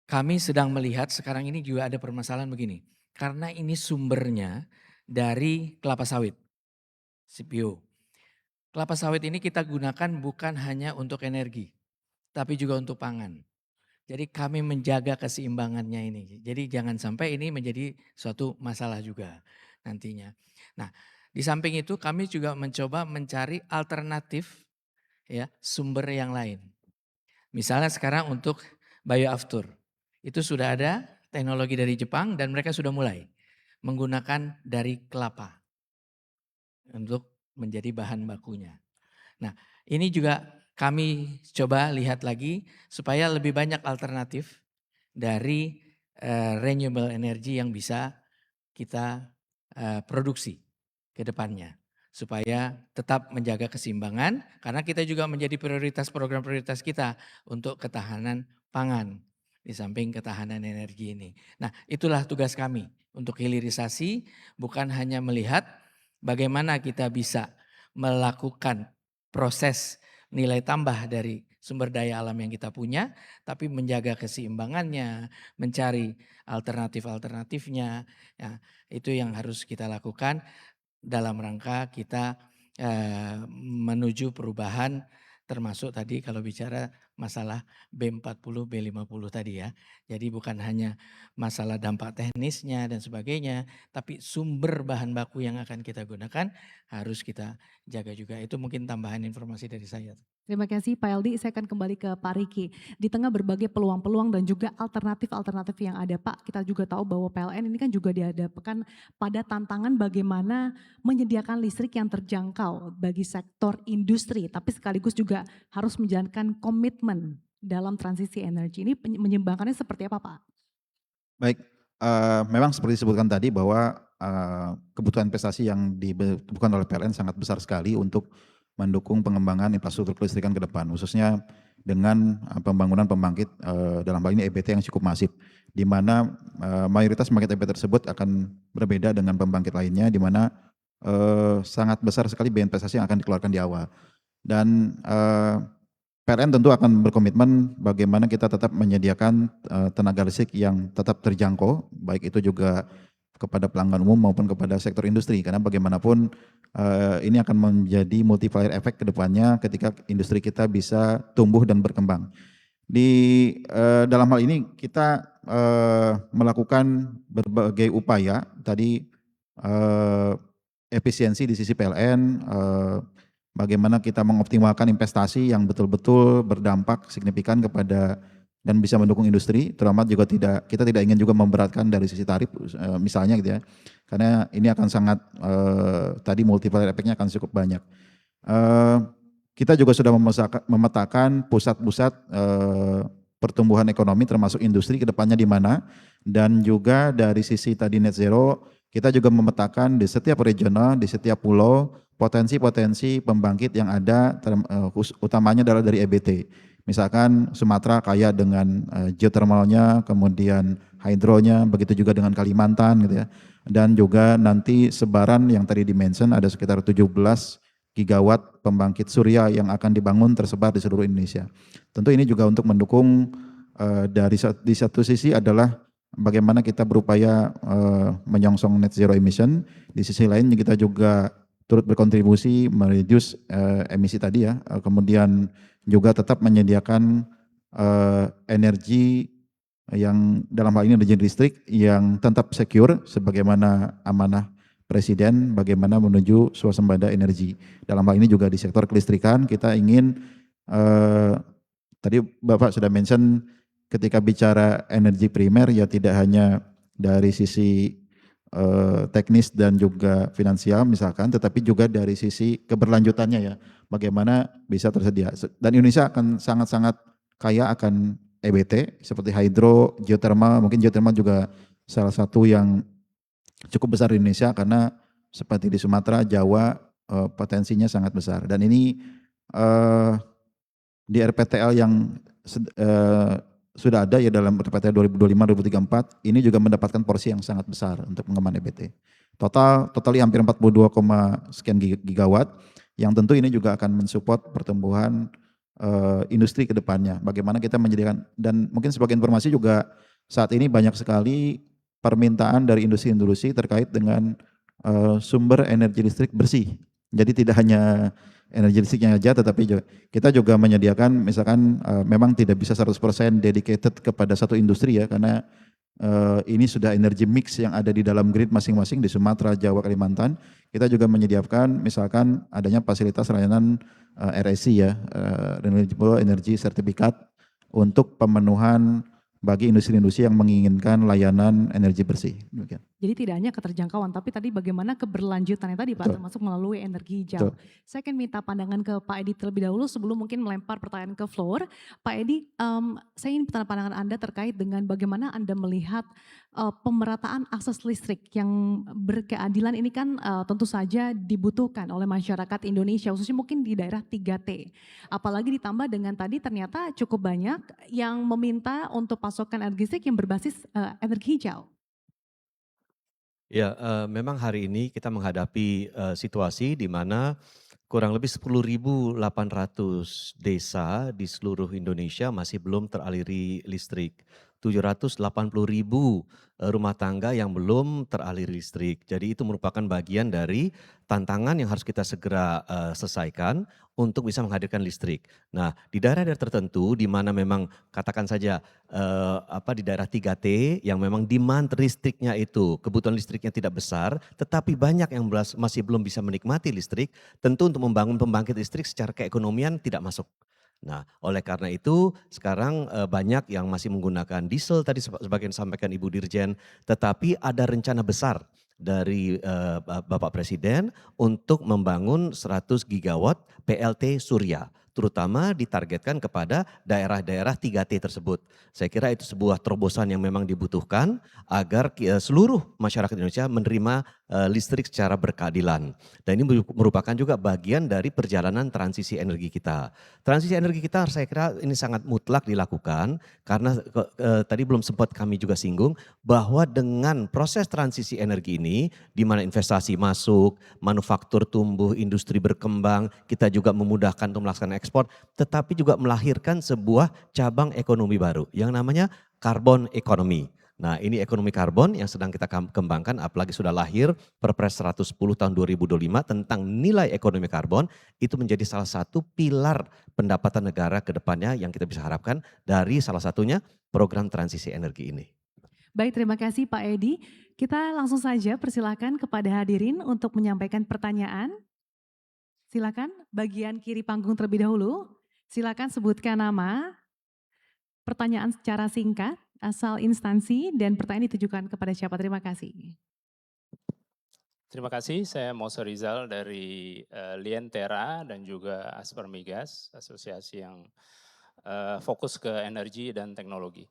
S4: kami sedang melihat sekarang ini juga ada permasalahan begini, karena ini sumbernya dari kelapa sawit, CPO. Kelapa sawit ini kita gunakan bukan hanya untuk energi, tapi juga untuk pangan. Jadi kami menjaga keseimbangannya ini. Jadi jangan sampai ini menjadi suatu masalah juga nantinya. Nah, di samping itu kami juga mencoba mencari alternatif ya sumber yang lain. Misalnya sekarang untuk bioaftur. Itu sudah ada teknologi dari Jepang dan mereka sudah mulai menggunakan dari kelapa untuk menjadi bahan bakunya. Nah, ini juga kami coba lihat lagi supaya lebih banyak alternatif dari renewable energy yang bisa kita produksi ke depannya. Supaya tetap menjaga keseimbangan karena kita juga menjadi prioritas program prioritas kita untuk ketahanan pangan di samping ketahanan energi ini. Nah, itulah tugas kami untuk hilirisasi bukan hanya melihat bagaimana kita bisa melakukan proses nilai tambah dari sumber daya alam yang kita punya, tapi menjaga keseimbangannya, mencari alternatif-alternatifnya, ya, itu yang harus kita lakukan dalam rangka kita menuju perubahan termasuk tadi kalau bicara masalah B40, B50 tadi ya. Jadi bukan hanya masalah dampak teknisnya dan sebagainya, tapi sumber bahan baku yang akan kita gunakan harus kita jaga juga. Itu mungkin tambahan informasi dari saya.
S1: Terima kasih Pak Eldi, saya akan kembali ke Pak Riki. Di tengah berbagai peluang-peluang dan juga alternatif-alternatif yang ada Pak, kita juga tahu bahwa PLN ini kan juga dihadapkan pada tantangan bagaimana menyediakan listrik yang terjangkau bagi sektor industri, tapi sekaligus juga harus menjalankan komitmen dalam transisi energi. Ini menyeimbangkannya seperti apa Pak?
S5: Baik, memang seperti disebutkan tadi bahwa kebutuhan investasi yang dibutuhkan oleh PLN sangat besar sekali untuk mendukung pengembangan infrastruktur kelistrikan ke depan, khususnya dengan pembangunan pembangkit dalam hal ini EBT yang cukup masif, di mana mayoritas pembangkit EBT tersebut akan berbeda dengan pembangkit lainnya, di mana sangat besar sekali biaya investasi yang akan dikeluarkan di awal. Dan PLN tentu akan berkomitmen bagaimana kita tetap menyediakan tenaga listrik yang tetap terjangkau, baik itu juga kepada pelanggan umum maupun kepada sektor industri, karena bagaimanapun ini akan menjadi multiplier efek ke depannya ketika industri kita bisa tumbuh dan berkembang. Dalam hal ini kita melakukan berbagai upaya, tadi efisiensi di sisi PLN, bagaimana kita mengoptimalkan investasi yang betul-betul berdampak signifikan kepada dan bisa mendukung industri, terutama juga kita tidak ingin juga memberatkan dari sisi tarif misalnya gitu ya, karena ini akan sangat tadi multiplier efeknya akan cukup banyak. Kita juga sudah memetakan pusat-pusat pertumbuhan ekonomi termasuk industri ke depannya di mana, dan juga dari sisi tadi net zero kita juga memetakan di setiap regional, di setiap pulau potensi-potensi pembangkit yang ada utamanya adalah dari EBT. Misalkan Sumatera kaya dengan geothermalnya, kemudian hidronya, begitu juga dengan Kalimantan gitu ya. Dan juga nanti sebaran yang tadi dimention ada sekitar 17 gigawatt pembangkit surya yang akan dibangun tersebar di seluruh Indonesia. Tentu ini juga untuk mendukung di satu sisi adalah bagaimana kita berupaya menyongsong net zero emission, di sisi lain kita juga turut berkontribusi mereduce emisi tadi ya, kemudian juga tetap menyediakan energi yang dalam hal ini energi listrik yang tetap secure sebagaimana amanah Presiden bagaimana menuju swasembada energi. Dalam hal ini juga di sektor kelistrikan kita ingin tadi Bapak sudah mention ketika bicara energi primer ya tidak hanya dari sisi teknis dan juga finansial misalkan, tetapi juga dari sisi keberlanjutannya ya, bagaimana bisa tersedia. Dan Indonesia akan sangat-sangat kaya akan EBT seperti hidro, geothermal, mungkin geothermal juga salah satu yang cukup besar di Indonesia karena seperti di Sumatera, Jawa potensinya sangat besar. Dan ini di RPTL yang sudah ada ya dalam RPTL 2025-2034 ini juga mendapatkan porsi yang sangat besar untuk pengembangan EBT. Total hampir 42, sekian gigawatt yang tentu ini juga akan mensupport pertumbuhan industri ke depannya. Bagaimana kita menyediakan, dan mungkin sebagai informasi juga saat ini banyak sekali permintaan dari industri-industri terkait dengan sumber energi listrik bersih. Jadi tidak hanya energi listriknya aja, tetapi kita juga menyediakan, misalkan memang tidak bisa 100% dedicated kepada satu industri ya, karena ini sudah energi mix yang ada di dalam grid masing-masing di Sumatera, Jawa, Kalimantan. Kita juga menyediakan misalkan adanya fasilitas layanan REC ya, Renewable Energy Certificate, untuk pemenuhan bagi industri-industri yang menginginkan layanan energi bersih. Demikian.
S1: Jadi tidak hanya keterjangkauan, tapi tadi bagaimana keberlanjutannya tadi Pak,
S5: Betul.
S1: termasuk melalui energi hijau.
S5: Betul.
S1: Saya akan minta pandangan ke Pak Edi terlebih dahulu sebelum mungkin melempar pertanyaan ke floor. Pak Edi, saya ingin pandangan Anda terkait dengan bagaimana Anda melihat pemerataan akses listrik yang berkeadilan ini kan tentu saja dibutuhkan oleh masyarakat Indonesia, khususnya mungkin di daerah 3T. Apalagi ditambah dengan tadi ternyata cukup banyak yang meminta untuk pasokan energi listrik yang berbasis energi hijau.
S2: Ya, memang hari ini kita menghadapi situasi di mana kurang lebih 10.800 desa di seluruh Indonesia masih belum teraliri listrik. 780.000 rumah tangga yang belum teraliri listrik. Jadi itu merupakan bagian dari tantangan yang harus kita segera selesaikan untuk bisa menghadirkan listrik. Nah, di daerah-daerah tertentu di mana memang katakan saja di daerah 3T yang memang demand listriknya itu, kebutuhan listriknya tidak besar, tetapi banyak yang masih belum bisa menikmati listrik, tentu untuk membangun pembangkit listrik secara keekonomian tidak masuk. Nah, oleh karena itu sekarang banyak yang masih menggunakan diesel tadi sebagian disampaikan Ibu Dirjen, tetapi ada rencana besar dari Bapak Presiden untuk membangun 100 gigawatt PLT Surya, terutama ditargetkan kepada daerah-daerah 3T tersebut. Saya kira itu sebuah terobosan yang memang dibutuhkan agar seluruh masyarakat Indonesia menerima listrik secara berkeadilan. Dan ini merupakan juga bagian dari perjalanan transisi energi kita. Transisi energi kita saya kira ini sangat mutlak dilakukan karena tadi belum sempat kami juga singgung bahwa dengan proses transisi energi ini di mana investasi masuk, manufaktur tumbuh, industri berkembang, kita juga memudahkan untuk melaksanakan ekspor, tetapi juga melahirkan sebuah cabang ekonomi baru yang namanya carbon economy. Nah, ini ekonomi karbon yang sedang kita kembangkan, apalagi sudah lahir Perpres 110 tahun 2025 tentang nilai ekonomi karbon, itu menjadi salah satu pilar pendapatan negara ke depannya yang kita bisa harapkan dari salah satunya program transisi energi ini.
S1: Baik, terima kasih Pak Edi. Kita langsung saja persilakan kepada hadirin untuk menyampaikan pertanyaan. Silakan bagian kiri panggung terlebih dahulu. Silakan sebutkan nama, pertanyaan secara singkat, asal instansi, dan pertanyaan ditujukan kepada siapa. Terima kasih.
S6: Terima kasih, saya Mose Rizal dari Lientera dan juga Aspermigas, asosiasi yang fokus ke energi dan teknologi.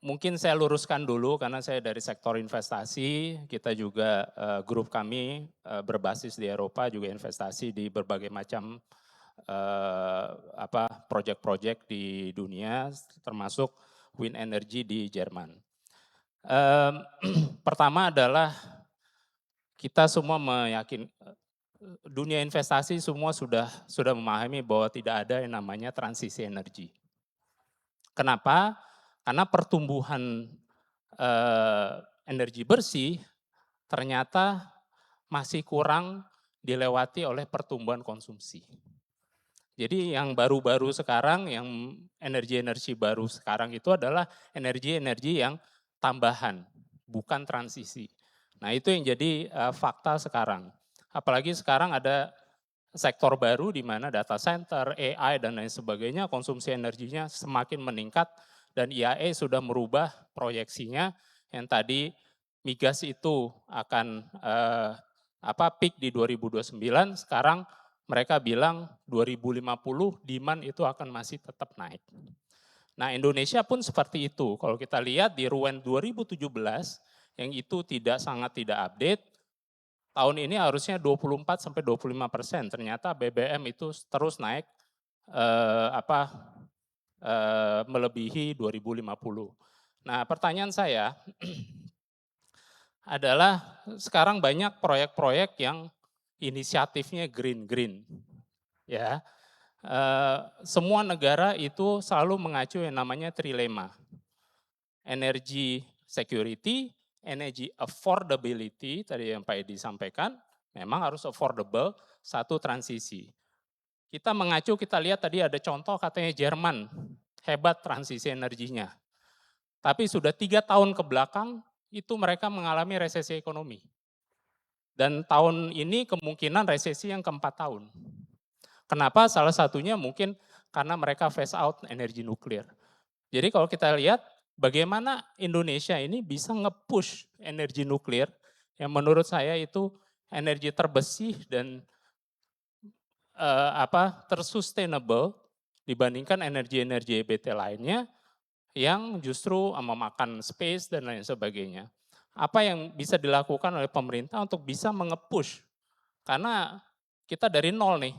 S6: Mungkin saya luruskan dulu karena saya dari sektor investasi, kita juga grup kami berbasis di Eropa juga investasi di berbagai macam proyek-proyek di dunia termasuk wind energy di Jerman. Pertama adalah kita semua meyakini dunia investasi semua sudah memahami bahwa tidak ada yang namanya transisi energi. Kenapa? Karena pertumbuhan energi bersih ternyata masih kurang dilewati oleh pertumbuhan konsumsi. Jadi yang baru-baru sekarang, yang energi-energi baru sekarang itu adalah energi-energi yang tambahan, bukan transisi. Nah itu yang jadi fakta sekarang. Apalagi sekarang ada sektor baru di mana data center, AI dan lain sebagainya, konsumsi energinya semakin meningkat dan IAE sudah merubah proyeksinya yang tadi migas itu akan peak di 2029, sekarang mereka bilang 2050 demand itu akan masih tetap naik. Nah Indonesia pun seperti itu, kalau kita lihat di RUEN 2017 yang itu sangat tidak update, tahun ini harusnya 24-25%, ternyata BBM itu terus naik melebihi 2050. Nah pertanyaan saya adalah sekarang banyak proyek-proyek yang inisiatifnya green-green. ya. Semua negara itu selalu mengacu yang namanya trilema. Energy security, energy affordability, tadi yang Pak Edi sampaikan, memang harus affordable, satu transisi. Kita mengacu, kita lihat tadi ada contoh katanya Jerman, hebat transisi energinya. Tapi sudah 3 tahun ke belakang, itu mereka mengalami resesi ekonomi. Dan tahun ini kemungkinan resesi yang keempat tahun. Kenapa? Salah satunya mungkin karena mereka phase out energi nuklir. Jadi kalau kita lihat bagaimana Indonesia ini bisa nge-push energi nuklir yang menurut saya itu energi terbersih dan tersustainable dibandingkan energi-energi EBT lainnya yang justru memakan space dan lain sebagainya. Apa yang bisa dilakukan oleh pemerintah untuk bisa menge-push? Karena kita dari nol nih,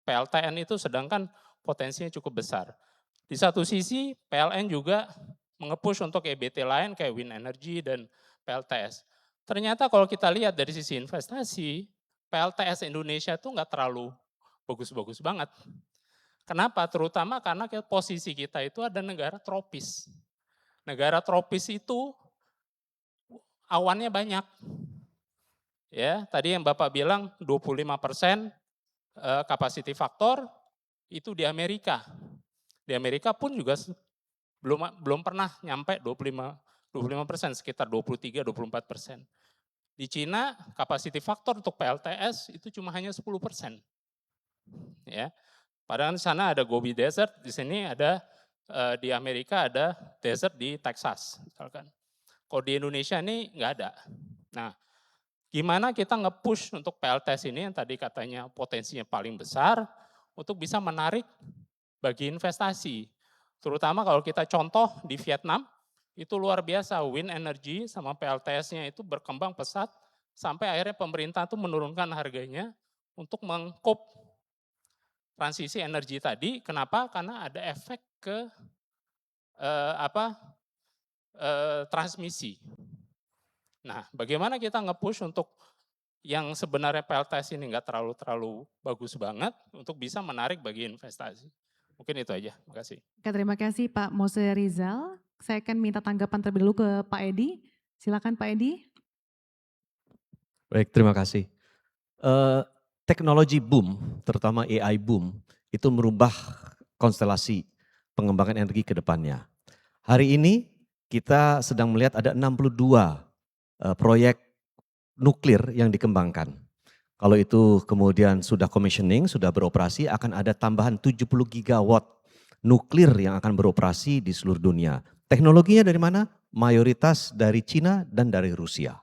S6: PLTN itu sedangkan potensinya cukup besar. Di satu sisi PLN juga menge-push untuk EBT lain kayak wind energy dan PLTS. Ternyata kalau kita lihat dari sisi investasi, PLTS Indonesia itu nggak terlalu bagus-bagus banget. Kenapa? Terutama karena posisi kita itu ada negara tropis. Negara tropis itu awannya banyak. Ya, tadi yang Bapak bilang 25% capacity factor itu di Amerika. Di Amerika pun juga belum pernah nyampe 25%, sekitar 23-24%. Di Cina capacity factor untuk PLTS itu cuma hanya 10%. Ya. Padahal di sana ada Gobi Desert, di sini ada di Amerika ada desert di Texas misalkan. Kalau di Indonesia ini nggak ada. Nah, gimana kita nge-push untuk PLTS ini yang tadi katanya potensinya paling besar untuk bisa menarik bagi investasi. Terutama kalau kita contoh di Vietnam, itu luar biasa wind energy sama PLTS-nya itu berkembang pesat sampai akhirnya pemerintah itu menurunkan harganya untuk mengkop transisi energi tadi. Kenapa? Karena ada efek ke transmisi. Nah, bagaimana kita nge-push untuk yang sebenarnya PLTS ini nggak terlalu bagus banget untuk bisa menarik bagi investasi. Mungkin itu aja, makasih.
S1: Oke, terima kasih Pak Mose Rizal. Saya akan minta tanggapan terlebih dahulu ke Pak Edi. Silakan Pak Edi.
S2: Baik, terima kasih. Teknologi boom, terutama AI boom, itu merubah konstelasi pengembangan energi ke depannya. Hari ini kita sedang melihat ada 62 proyek nuklir yang dikembangkan. Kalau itu kemudian sudah commissioning, sudah beroperasi, akan ada tambahan 70 gigawatt nuklir yang akan beroperasi di seluruh dunia. Teknologinya dari mana? Mayoritas dari Cina dan dari Rusia.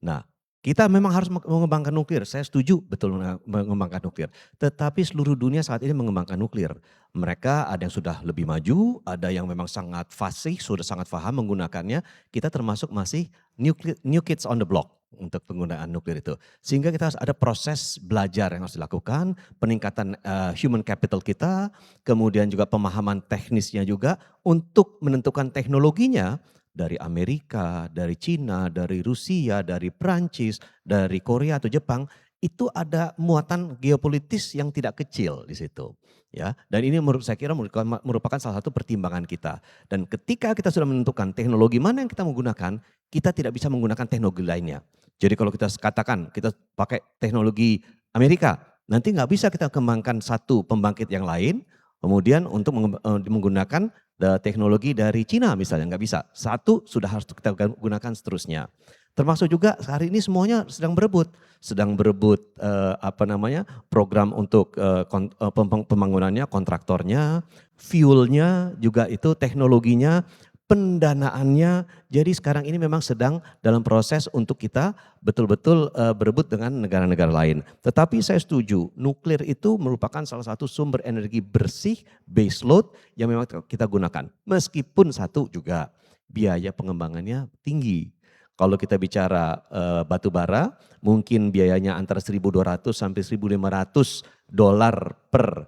S2: Nah, kita memang harus mengembangkan nuklir, saya setuju betul mengembangkan nuklir. Tetapi seluruh dunia saat ini mengembangkan nuklir. Mereka ada yang sudah lebih maju, ada yang memang sangat fasih, sudah sangat paham menggunakannya. Kita termasuk masih new kids on the block untuk penggunaan nuklir itu. Sehingga kita harus ada proses belajar yang harus dilakukan, peningkatan human capital kita, kemudian juga pemahaman teknisnya juga untuk menentukan teknologinya. Dari Amerika, dari Cina, dari Rusia, dari Prancis, dari Korea atau Jepang, itu ada muatan geopolitis yang tidak kecil di situ. Ya, dan ini saya kira merupakan salah satu pertimbangan kita. Dan ketika kita sudah menentukan teknologi mana yang kita menggunakan, kita tidak bisa menggunakan teknologi lainnya. Jadi kalau kita katakan kita pakai teknologi Amerika, nanti nggak bisa kita kembangkan satu pembangkit yang lain, kemudian untuk menggunakan teknologi dari Cina misalnya, nggak bisa. Satu sudah harus kita gunakan seterusnya. Termasuk juga hari ini semuanya sedang berebut program untuk pembangunannya, kontraktornya, fuelnya juga itu teknologinya, pendanaannya. Jadi sekarang ini memang sedang dalam proses untuk kita betul-betul berebut dengan negara-negara lain. Tetapi saya setuju, nuklir itu merupakan salah satu sumber energi bersih, base load yang memang kita gunakan. Meskipun satu juga biaya pengembangannya tinggi. Kalau kita bicara batu bara, mungkin biayanya antara 1.200 sampai 1.500 dolar per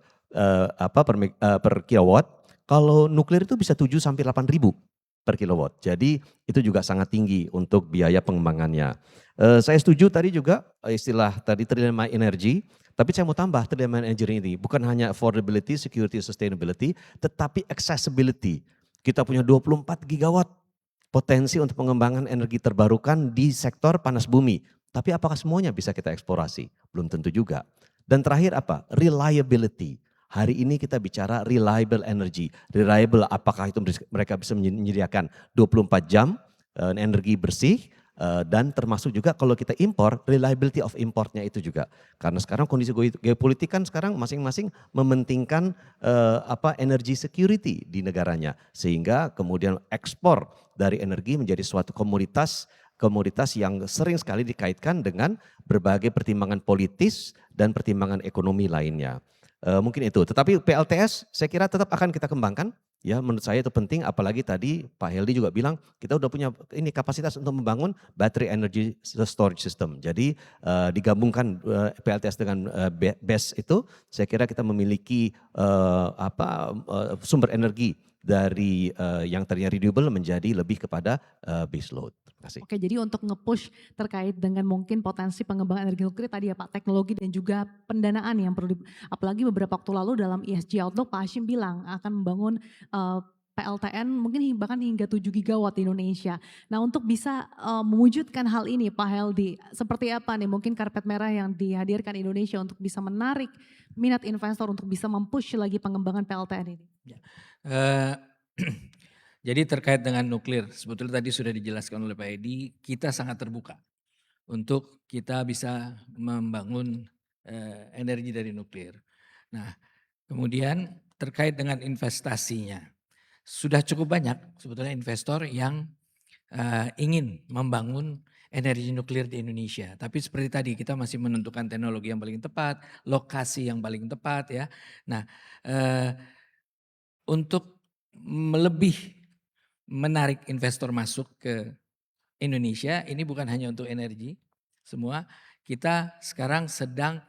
S2: kilowatt. Kalau nuklir itu bisa 7 sampai 8.000. per kilowatt. Jadi itu juga sangat tinggi untuk biaya pengembangannya. Saya setuju tadi juga istilah tadi trilemma energy, tapi saya mau tambah trilemma energy ini bukan hanya affordability, security, sustainability, tetapi accessibility. Kita punya 24 gigawatt potensi untuk pengembangan energi terbarukan di sektor panas bumi. Tapi apakah semuanya bisa kita eksplorasi? Belum tentu juga. Dan terakhir apa? Reliability. Hari ini kita bicara reliable energy. Reliable apakah itu mereka bisa menyediakan 24 jam energi bersih, dan termasuk juga kalau kita impor, reliability of importnya itu juga. Karena sekarang kondisi geopolitik kan sekarang masing-masing mementingkan energy security di negaranya. Sehingga kemudian ekspor dari energi menjadi suatu komoditas yang sering sekali dikaitkan dengan berbagai pertimbangan politis dan pertimbangan ekonomi lainnya. Mungkin itu, tetapi PLTS saya kira tetap akan kita kembangkan. Ya, menurut saya itu penting, apalagi tadi Pak Heldi juga bilang kita udah punya ini kapasitas untuk membangun battery energy storage system. Jadi digabungkan PLTS dengan BESS itu, saya kira kita memiliki sumber energi dari yang tadinya renewable menjadi lebih kepada base load. Terima kasih.
S1: Oke, jadi untuk nge-push terkait dengan mungkin potensi pengembangan energi nuklir tadi ya Pak, teknologi dan juga pendanaan yang perlu, apalagi beberapa waktu lalu dalam ESG Outlook Pak Hashim bilang akan membangun PLTN mungkin bahkan hingga 7 gigawatt di Indonesia. Nah untuk bisa mewujudkan hal ini Pak Heldi, seperti apa nih mungkin karpet merah yang dihadirkan Indonesia untuk bisa menarik minat investor untuk bisa mempush lagi pengembangan PLTN ini?
S4: Jadi terkait dengan nuklir, sebetulnya tadi sudah dijelaskan oleh Pak Edi, kita sangat terbuka untuk kita bisa membangun energi dari nuklir. Nah, kemudian terkait dengan investasinya, sudah cukup banyak sebetulnya investor yang ingin membangun energi nuklir di Indonesia. Tapi seperti tadi kita masih menentukan teknologi yang paling tepat, lokasi yang paling tepat ya. Nah, untuk lebih menarik investor masuk ke Indonesia, ini bukan hanya untuk energi semua, kita sekarang sedang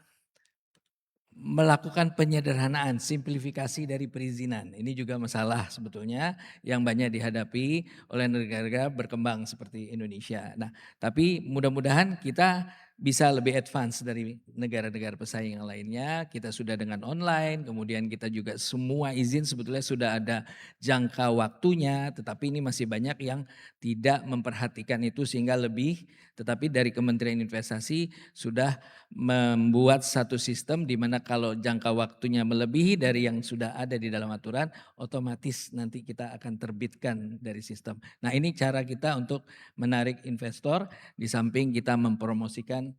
S4: melakukan penyederhanaan, simplifikasi dari perizinan. Ini juga masalah sebetulnya yang banyak dihadapi oleh negara-negara berkembang seperti Indonesia. Nah, tapi mudah-mudahan kita bisa lebih advance dari negara-negara pesaing yang lainnya. Kita sudah dengan online, kemudian kita juga semua izin sebetulnya sudah ada jangka waktunya, tetapi ini masih banyak yang tidak memperhatikan itu sehingga lebih, tetapi dari Kementerian Investasi sudah membuat satu sistem di mana kalau jangka waktunya melebihi dari yang sudah ada di dalam aturan, otomatis nanti kita akan terbitkan dari sistem. Nah, ini cara kita untuk menarik investor di samping kita mempromosikan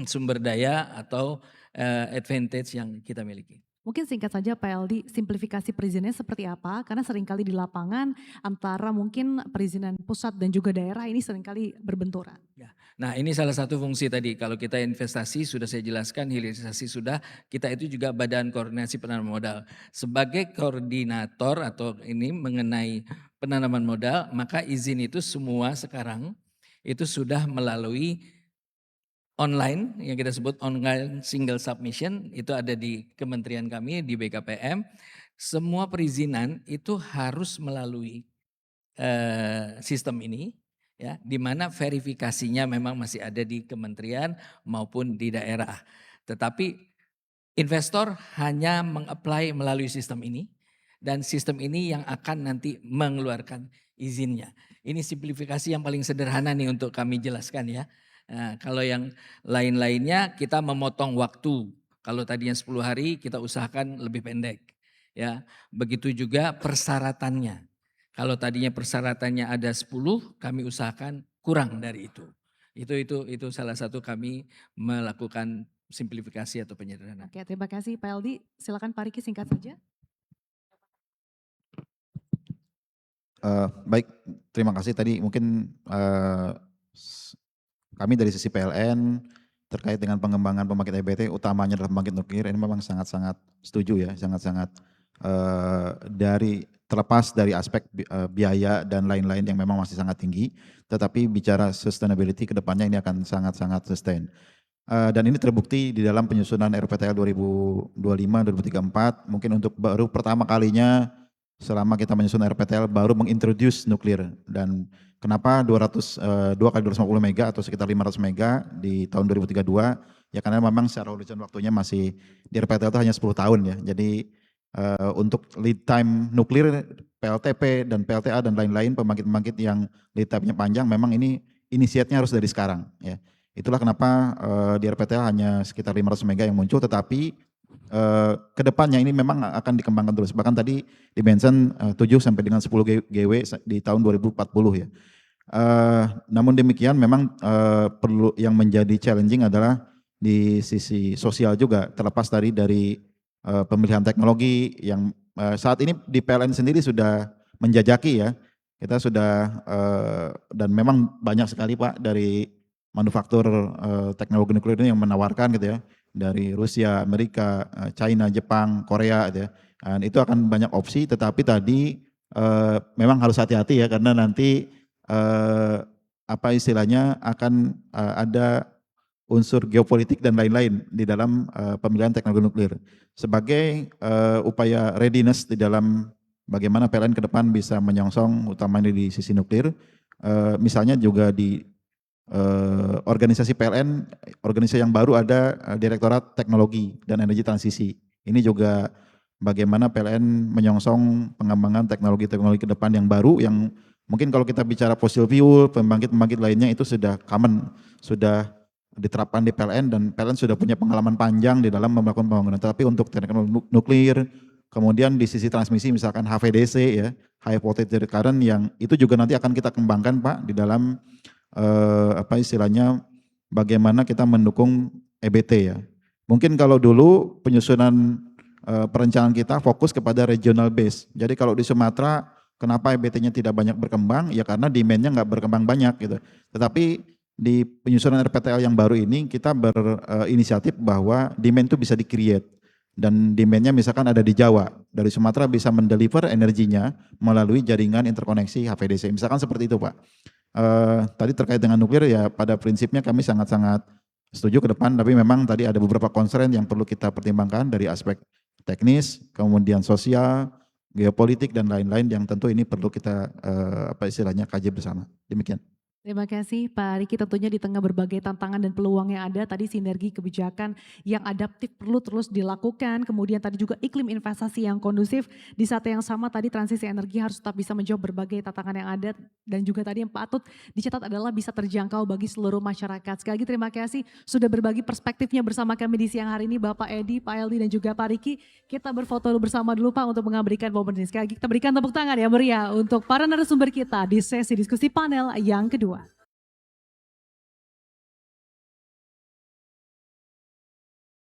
S4: sumber daya atau advantage yang kita miliki.
S1: Mungkin singkat saja Pak Heldi, simplifikasi perizinannya seperti apa? Karena seringkali di lapangan antara mungkin perizinan pusat dan juga daerah ini seringkali berbenturan.
S4: Nah, ini salah satu fungsi tadi. Kalau kita investasi sudah saya jelaskan, hilirisasi sudah, kita itu juga Badan Koordinasi Penanaman Modal. Sebagai koordinator atau ini mengenai penanaman modal, maka izin itu semua sekarang itu sudah melalui online yang kita sebut online single submission, itu ada di kementerian kami di BKPM. Semua perizinan itu harus melalui sistem ini, ya, di mana verifikasinya memang masih ada di kementerian maupun di daerah. Tetapi investor hanya meng-apply melalui sistem ini dan sistem ini yang akan nanti mengeluarkan izinnya. Ini simplifikasi yang paling sederhana nih untuk kami jelaskan ya. Nah, kalau yang lain-lainnya kita memotong waktu. Kalau tadinya 10 hari kita usahakan lebih pendek. Ya, begitu juga persyaratannya. Kalau tadinya persyaratannya ada 10, kami usahakan kurang dari itu. Itu salah satu kami melakukan simplifikasi atau penyederhanaan.
S1: Oke, terima kasih Pak Heldi. Silakan Pak Riki singkat saja.
S5: Baik, terima kasih tadi mungkin kami dari sisi PLN terkait dengan pengembangan pembangkit EBT utamanya adalah pembangkit nuklir, ini memang sangat-sangat setuju ya, sangat-sangat terlepas dari aspek biaya dan lain-lain yang memang masih sangat tinggi, tetapi bicara sustainability ke depannya ini akan sangat-sangat sustain. Dan ini terbukti di dalam penyusunan RPTL 2025-2034, mungkin untuk baru pertama kalinya selama kita menyusun RPTL baru mengintroduce nuklir. Dan kenapa 2 kali 250 mega atau sekitar 500 mega di tahun 2032? Ya karena memang secara horizon waktunya masih di RPTL itu hanya 10 tahun ya. Jadi untuk lead time nuklir, PLTP dan PLTA dan lain-lain pembangkit-pembangkit yang lead time-nya panjang, memang ini inisiatnya harus dari sekarang ya. Itulah kenapa di RPTL hanya sekitar 500 mega yang muncul, tetapi ke depannya ini memang akan dikembangkan terus. Bahkan tadi di-mention 7 sampai dengan 10 GW di tahun 2040 ya. Namun demikian memang perlu yang menjadi challenging adalah di sisi sosial juga, terlepas dari pemilihan teknologi yang saat ini di PLN sendiri sudah menjajaki ya. Kita sudah dan memang banyak sekali Pak dari manufaktur teknologi nuklir ini yang menawarkan gitu ya, dari Rusia, Amerika, China, Jepang, Korea gitu ya. Dan itu akan banyak opsi, tetapi tadi memang harus hati-hati ya, karena nanti apa istilahnya akan ada unsur geopolitik dan lain-lain di dalam pemilihan teknologi nuklir. Sebagai upaya readiness di dalam bagaimana PLN ke depan bisa menyongsong utamanya di sisi nuklir, misalnya juga di organisasi PLN, organisasi yang baru ada Direktorat Teknologi dan Energi Transisi. Ini juga bagaimana PLN menyongsong pengembangan teknologi-teknologi ke depan yang baru, yang mungkin kalau kita bicara fossil fuel, pembangkit-pembangkit lainnya itu sudah common, sudah diterapkan di PLN, dan PLN sudah punya pengalaman panjang di dalam melakukan pembangunan. Tapi untuk teknologi nuklir, kemudian di sisi transmisi misalkan HVDC ya, High Voltage Direct Current, yang itu juga nanti akan kita kembangkan Pak di dalam apa istilahnya bagaimana kita mendukung EBT ya. Mungkin kalau dulu penyusunan perencanaan kita fokus kepada regional base. Jadi kalau di Sumatera kenapa EBT-nya tidak banyak berkembang? Ya karena demand-nya nggak berkembang banyak gitu. Tetapi di penyusunan RPTL yang baru ini kita berinisiatif bahwa demand itu bisa di-create. Dan demand-nya misalkan ada di Jawa, dari Sumatera bisa mendeliver energinya melalui jaringan interkoneksi HVDC. Misalkan seperti itu Pak. Tadi terkait dengan nuklir ya pada prinsipnya kami sangat-sangat setuju ke depan, tapi memang tadi ada beberapa constraint yang perlu kita pertimbangkan dari aspek teknis, kemudian sosial, geopolitik dan lain-lain yang tentu ini perlu kita apa istilahnya kaji bersama. Demikian.
S1: Terima kasih Pak Riki, tentunya di tengah berbagai tantangan dan peluang yang ada, tadi sinergi kebijakan yang adaptif perlu terus dilakukan, kemudian tadi juga iklim investasi yang kondusif, di saat yang sama tadi transisi energi harus tetap bisa menjawab berbagai tantangan yang ada, dan juga tadi yang patut dicatat adalah bisa terjangkau bagi seluruh masyarakat. Sekali lagi terima kasih sudah berbagi perspektifnya bersama kami di siang hari ini Bapak Edi, Pak Eldi dan juga Pak Riki. Kita berfoto bersama dulu Pak untuk memberikan momen ini. Sekali lagi kita berikan tepuk tangan ya meriah untuk para narasumber kita di sesi diskusi panel yang kedua.